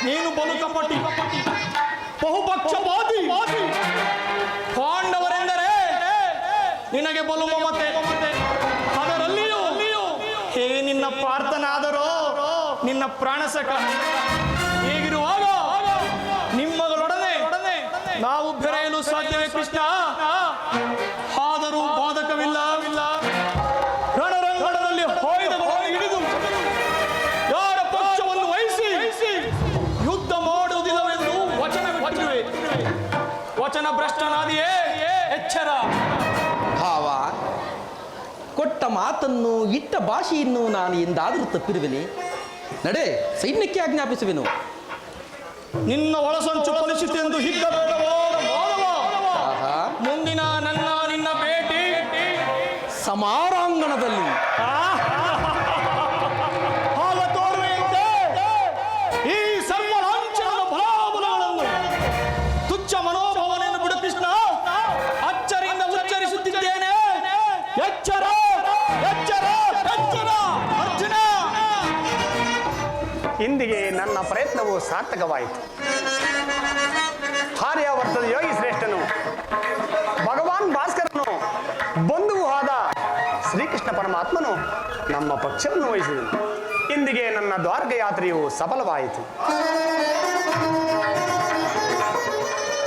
ನೀನು ಬಲು ಕಪಟಿ, ಬಹುಪಕ್ಷಪಾತಿ. ಪಾಂಡವರೆಂದರೆ ನಿನಗೆ ಬಲು ಮಮತೆ. ಅದರಲ್ಲಿಯೂ ಹೇ ನಿನ್ನ ಪಾರ್ಥನಾದರೋ ನಿನ್ನ ಪ್ರಾಣಸಕ. ಹೀಗಿರುವಾಗ ನಿಮ್ಮಗಳೊಡನೆ ನಾವು ಬೆರೆಯಲು ಸಾಧ್ಯವೇ ಕೃಷ್ಣ? ಆದರೂ ಬಾಧಕವಿಲ್ಲ. ರಣರಂಗಣದಲ್ಲಿ ಆಯುಧಗಳನ್ನು ಹಿಡಿದು ಯಾರ ಪಕ್ಷವನ್ನು ವಹಿಸಿ ಯುದ್ಧ ಮಾಡುವುದಿಲ್ಲವೆಂದು ವಚನವಿಟ್ಟಿರುವೆ. ವಚನ ಭ್ರಷ್ಟನಾದಿಯೇ ಎಚ್ಚರ. ಭಾವ, ಕೊಟ್ಟ ಮಾತನ್ನು ಇಟ್ಟ ಭಾಷೆಯನ್ನು ನಾನು ಎಂದಾದರೂ ತಪ್ಪಿರುವೆನೆ? ನಡೆ, ಸೈನ್ಯಕ್ಕೆ ಆಜ್ಞಾಪಿಸುವೆನು. ನಿನ್ನ ಒಳಸಂಚು ಫಲಿಸಿತೆಂದು ಹಿಗ್ಗಬೇಡವೋ ಮಾಧವ. ಮುಂದಿನ ನಿನ್ನ ಭೇಟಿ ಸಮಾರಾಂಗಣದಲ್ಲಿ. ಹಾಗ ತೋರುವೆಯಂತೆ ಈ ಸರ್ವ ಲಾಂಛನದ ಬಲಾಬಲಗಳನ್ನು ತುಚ್ಛ ಮನೋಭಾವನೆಯನ್ನು ಬಿಡು ಕೃಷ್ಣ. ಅಚ್ಚರಿಯಿಂದ ಉಚ್ಚರಿಸುತ್ತಿದ್ದೇನೆ. ಎಚ್ಚರ, ಎಚ್ಚರ, ಎಚ್ಚರ ಅರ್ಜುನ. ಇಂದಿಗೆ ನನ್ನ ಪ್ರಯತ್ನವು ಸಾರ್ಥಕವಾಯಿತು. ಆರ್ಯಾವರ್ತದ ಯೋಗಿ ಶ್ರೇಷ್ಠನು, ಭಗವಾನ್ ಭಾಸ್ಕರನು, ಬಂಧುವು ಆದ ಶ್ರೀಕೃಷ್ಣ ಪರಮಾತ್ಮನು ನಮ್ಮ ಪಕ್ಷವನ್ನು ವಹಿಸಿದನು. ಇಂದಿಗೆ ನನ್ನ ದ್ವಾರಕ ಯಾತ್ರೆಯು ಸಫಲವಾಯಿತು.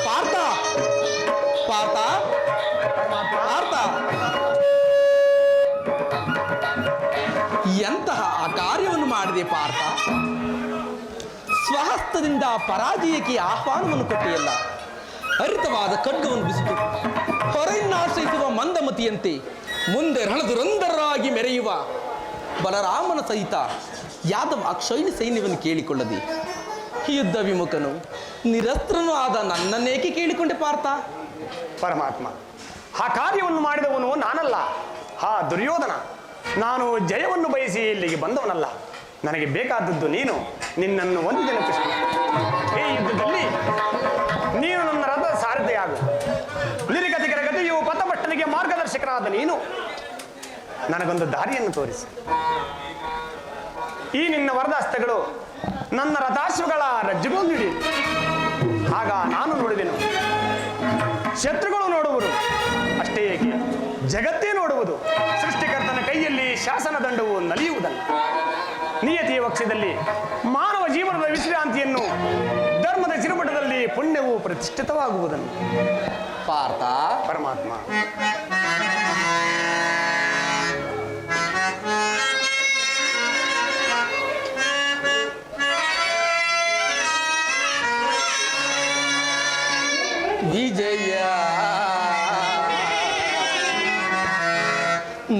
ಪಾರ್ಥ, ಪಾರ್ಥ, ಪಾರ್ಥ, ಎಂತಹ ಆ ಕಾರ್ಯವನ್ನು ಮಾಡಿದೆ ಪಾರ್ಥ. ಸ್ವಹಸ್ತದಿಂದ ಪರಾಜಯಕ್ಕೆ ಆಹ್ವಾನವನ್ನು ಕೊಟ್ಟಿಯಲ್ಲ. ಹರಿತವಾದ ಖಡ್ಗವನ್ನು ಬಿಸಿತು ಹೊರೆಯನ್ನಾಶ್ರಯಿಸುವ ಮಂದಮತಿಯಂತೆ ಮುಂದೆ ರಣದುರಂಧರಾಗಿ ಮೆರೆಯುವ ಬಲರಾಮನ ಸಹಿತ ಯಾದವ ಅಕ್ಷೋಹಿಣಿ ಸೈನ್ಯವನ್ನು ಕೇಳಿಕೊಳ್ಳದೆ ಯುದ್ಧ ವಿಮುಖನು ನಿರಸ್ತ್ರನೂ ಆದ ನನ್ನನ್ನೇಕೆ ಕೇಳಿಕೊಂಡೆ ಪಾರ್ಥ? ಪರಮಾತ್ಮ, ಆ ಕಾರ್ಯವನ್ನು ಮಾಡಿದವನು ನಾನಲ್ಲ, ಆ ದುರ್ಯೋಧನ. ನಾನು ಜಯವನ್ನು ಬಯಸಿ ಇಲ್ಲಿಗೆ ಬಂದವನಲ್ಲ. ನನಗೆ ಬೇಕಾದದ್ದು ನೀನು. ನಿನ್ನನ್ನು ಹೊಂದಿದೆನು ಕೃಷ್ಣ. ಈ ಯುದ್ಧದಲ್ಲಿ ನೀನು ನನ್ನ ರಥ ಸಾರಥಿಯಾಗು. ನಿರಿಗತಿಕರ ಗತಿಯು ಪಥಪಟ್ಟನಿಗೆ ಮಾರ್ಗದರ್ಶಕರಾದ ನೀನು ನನಗೊಂದು ದಾರಿಯನ್ನು ತೋರಿಸಿ. ಈ ನಿನ್ನ ವರದಾಸ್ತ್ರಗಳು ನನ್ನ ರಥಾಶ್ವಗಳ ರಜ್ಜುಗೊಂದಿಡಿ. ಆಗ ನಾನು ನೋಡುವೆನು, ಶತ್ರುಗಳು ನೋಡುವರು. ಅಷ್ಟೇ ಏಕೆ, ಜಗತ್ತೇ ನೋಡುವುದು. ಸೃಷ್ಟಿಕರ್ತನ ಕೈಯಲ್ಲಿ ಶಾಸನ ದಂಡವು ನಲಿಯುವುದಲ್ಲ. ನಿಯತಿಯ ವಕ್ಷದಲ್ಲಿ ಮಾನವ ಜೀವನದ ವಿಶ್ರಾಂತಿಯನ್ನು, ಧರ್ಮದ ಚಿರುಮಠದಲ್ಲಿ ಪುಣ್ಯವು ಪ್ರತಿಷ್ಠಿತವಾಗುವುದನ್ನು. ಪಾರ್ಥ, ಪರಮಾತ್ಮ, ವಿಜಯ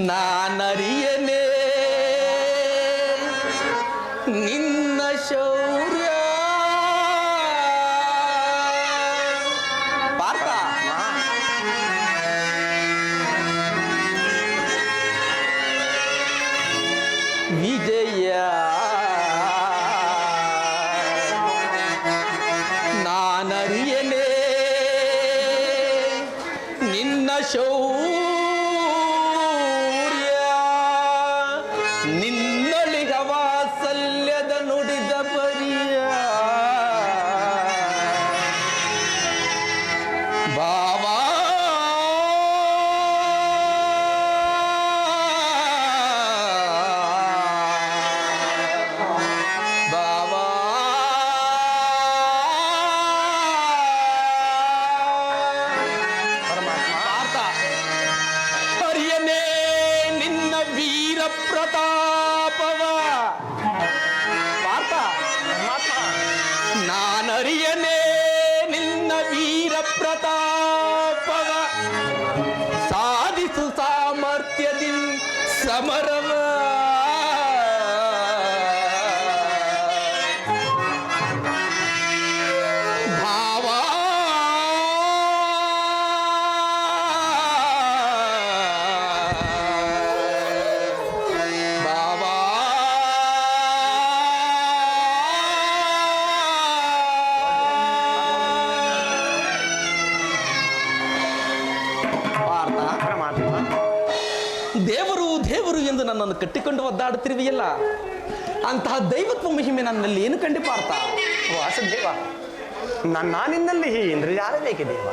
ನಾನರಿಯನೇ ನಿನ್ನ ಶೌರ್ಯ. ಪಾರ್ಥ, ವಿಜಯ ನಾನರಿಯನೇ ನಿನ್ನ ಶೌರ್ಯ. ನಿನ್ನೊಳಿಗ ವಾತ್ಸಲ್ಯದ ನುಡಿದ ಪರಿಯ ಭಾವಾ. ಭಾವಾ, ಪಾರ್ಥ, ಹರಿಯನೇ ನಿನ್ನ ವೀರ ಪ್ರತಾಪವ. ಪಾರ್ಥ, ನಾನರಿಯನೇ ನಿನ್ನ ವೀರ ಪ್ರತಾಪವ. ಸಾಧಿಸು ಸಾಮರ್ಥ್ಯದಿ ಸಮರವ. ಭಾವ, ಭಾವ, ಪಾರ್ಥ, ಪರಮಾತ್ಮ, ದೇವರು ದೇವರು ಎಂದು ನನ್ನನ್ನು ಕಟ್ಟಿಕೊಂಡು ಒದ್ದಾಡುತ್ತಿರುವೆಯಲ್ಲ, ಅಂತಹ ದೈವತ್ವ ಮಹಿಮೆ ನನ್ನಲ್ಲಿ ಏನು ಕಂಡು ಪಾರ್ಥ? ವಾಸುದೇವ, ನಾನಿನ್ನಲ್ಲಿ ಈ ಇಂದ್ರಜಾಲ ಬೇಕೆ ದೇವ.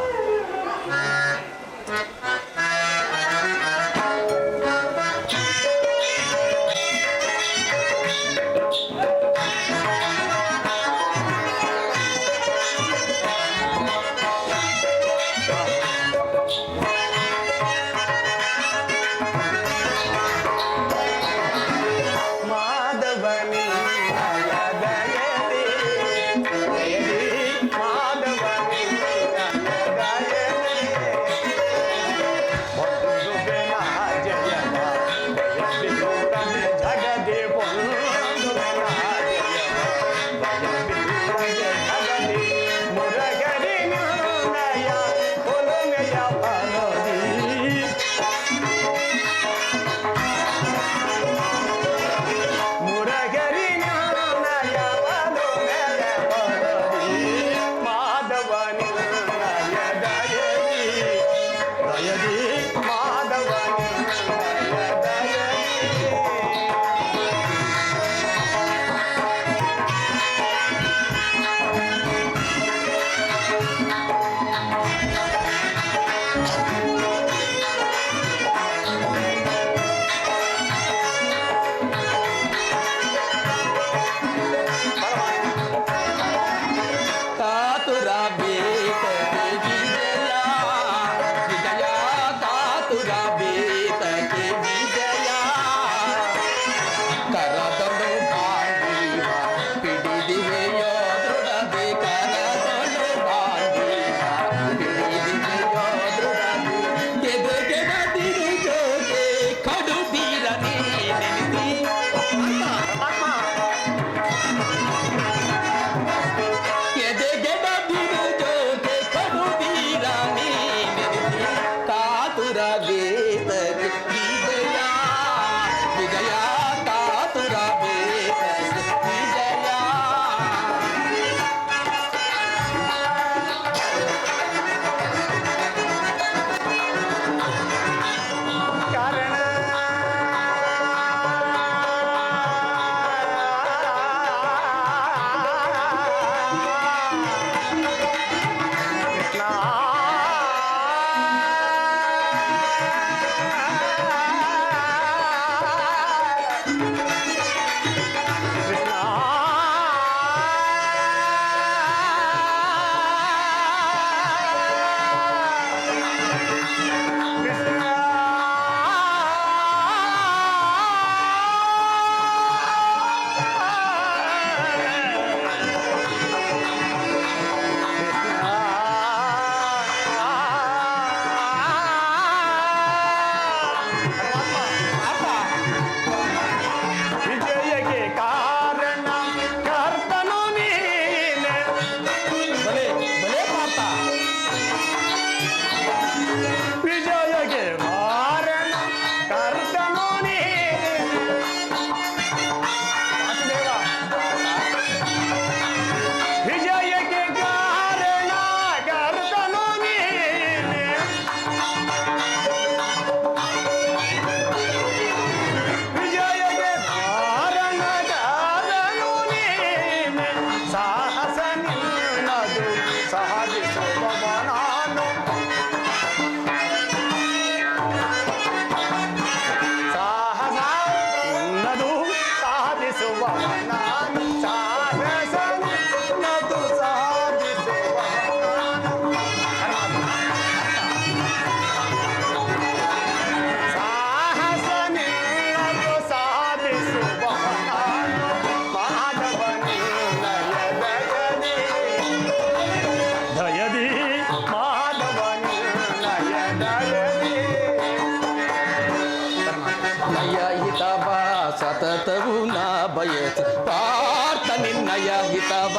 ಸತತವು ನಾ ಬಯಸಿ ಪಾರ್ಥ ನಿನ್ನಯ ಹಿತವ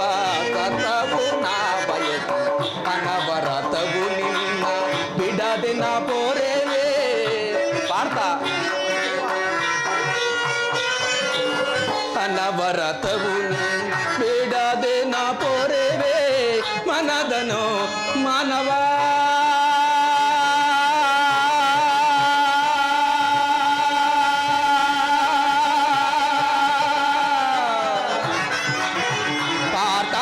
ಸತತವು ನಾ ಬಯಸಿ ಅನವರತವು ನಿನ್ನ ಬಿಡದೆ ನಾ ಪೋರೆವೆ ಪಾರ್ಥ ಅನವರತವು ಬಿಡದೆ ನಾ ಪೋರೆವೆ ಮನದನು ಮಾನವ ಪಾರ್ಥ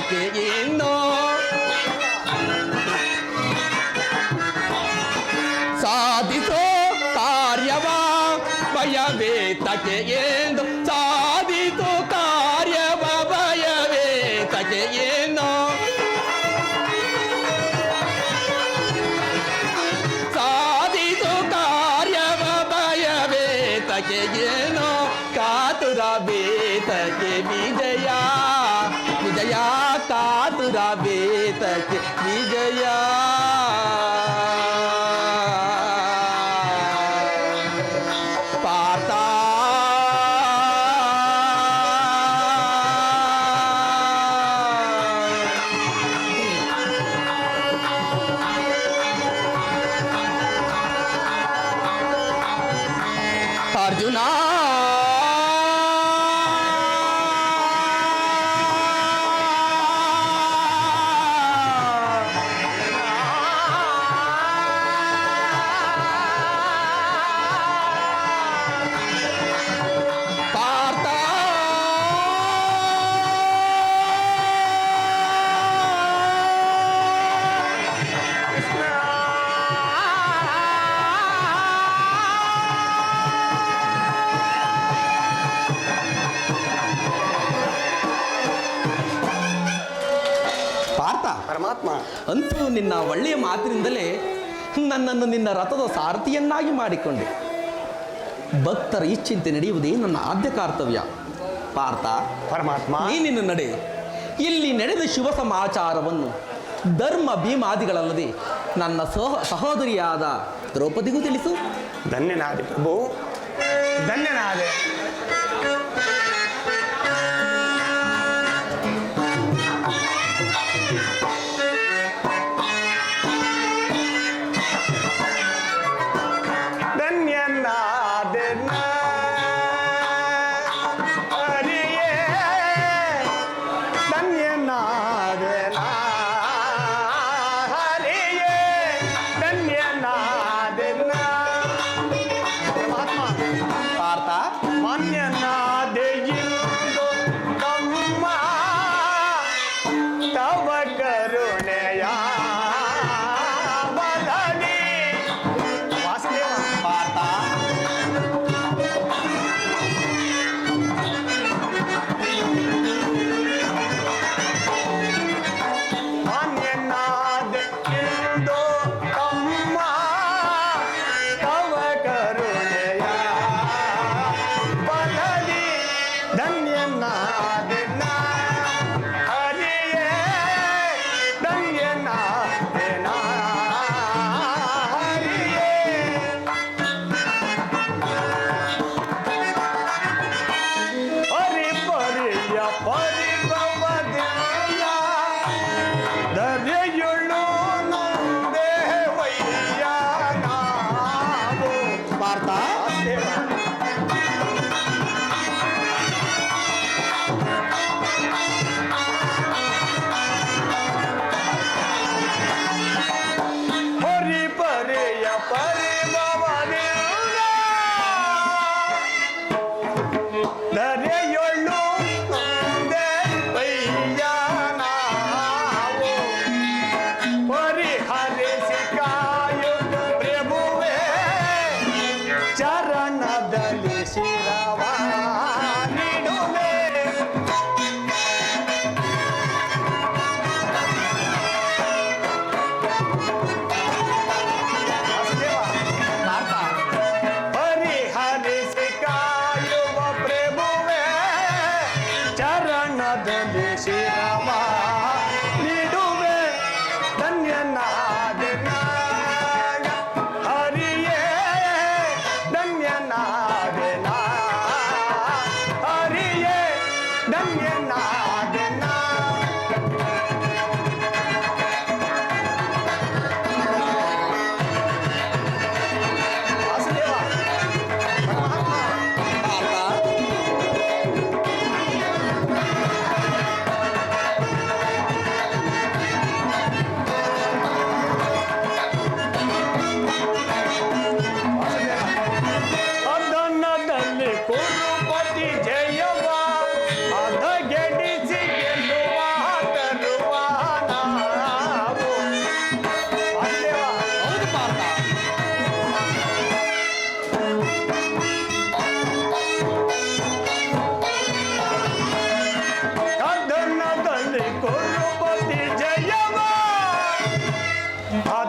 ತಕೆ ಏನೋ ಸಾಧಿಸೋ ಕಾರ್ಯವ ಭಯವೇ ತಕೆ ಎಂದು ಸಾಧಿಸೋ ಕಾರ್ಯವ ಭಯವೇ ತಕೆ ಏನೋ ಸಾಧಿಸೋ ಕಾರ್ಯವ ಭಯವೇ ತಕೆ ಏನೋ ಕಾತುರ ಬೇತಕ್ಕೆ ವಿಜಯ ವಿಜಯ ಕಾತುರ ಬೇತಕ್ಕೆ ವಿಜಯ ಪಾರ್ಥ ಅರ್ಜುನ ಪಾರ್ಥ ಪಾರ್ಥ ಪರಮಾತ್ಮ, ಅಂತೂ ನಿನ್ನ ಒಳ್ಳೆಯ ಮಾತಿನಿಂದಲೇ ನನ್ನನ್ನು ನಿನ್ನ ರಥದ ಸಾರಥಿಯನ್ನಾಗಿ ಮಾಡಿಕೊಂಡೆ. ಭಕ್ತರ ಇಚ್ಛಿಂತೆ ನಡೆಯುವುದೇ ನನ್ನ ಆದ್ಯ ಕರ್ತವ್ಯ. ಪಾರ್ಥ, ಪರಮಾತ್ಮ, ನೀನಿನ್ನು ನಡೆ. ಇಲ್ಲಿ ನಡೆದ ಶುಭ ಸಮಾಚಾರವನ್ನು ಧರ್ಮ ಭೀಮಾದಿಗಳಲ್ಲದೆ ನನ್ನ ಸಹೋದರಿಯಾದ ದ್ರೌಪದಿಗೂ ತಿಳಿಸು. ಧನ್ಯನಾದೆ ಪ್ರಭು, ಧನ್ಯನಾದೆ. ಧನ್ಯನಾದೆ ಹರಿಯೇ, ಧನ್ಯನಾದೆ ಹರಿಯೇ, ಧನ್ಯನಾದೆ ಪರಮಾತ್ಮ, ಪಾರ್ಥ, ಮಾನ್ಯನಾದೆ ಆ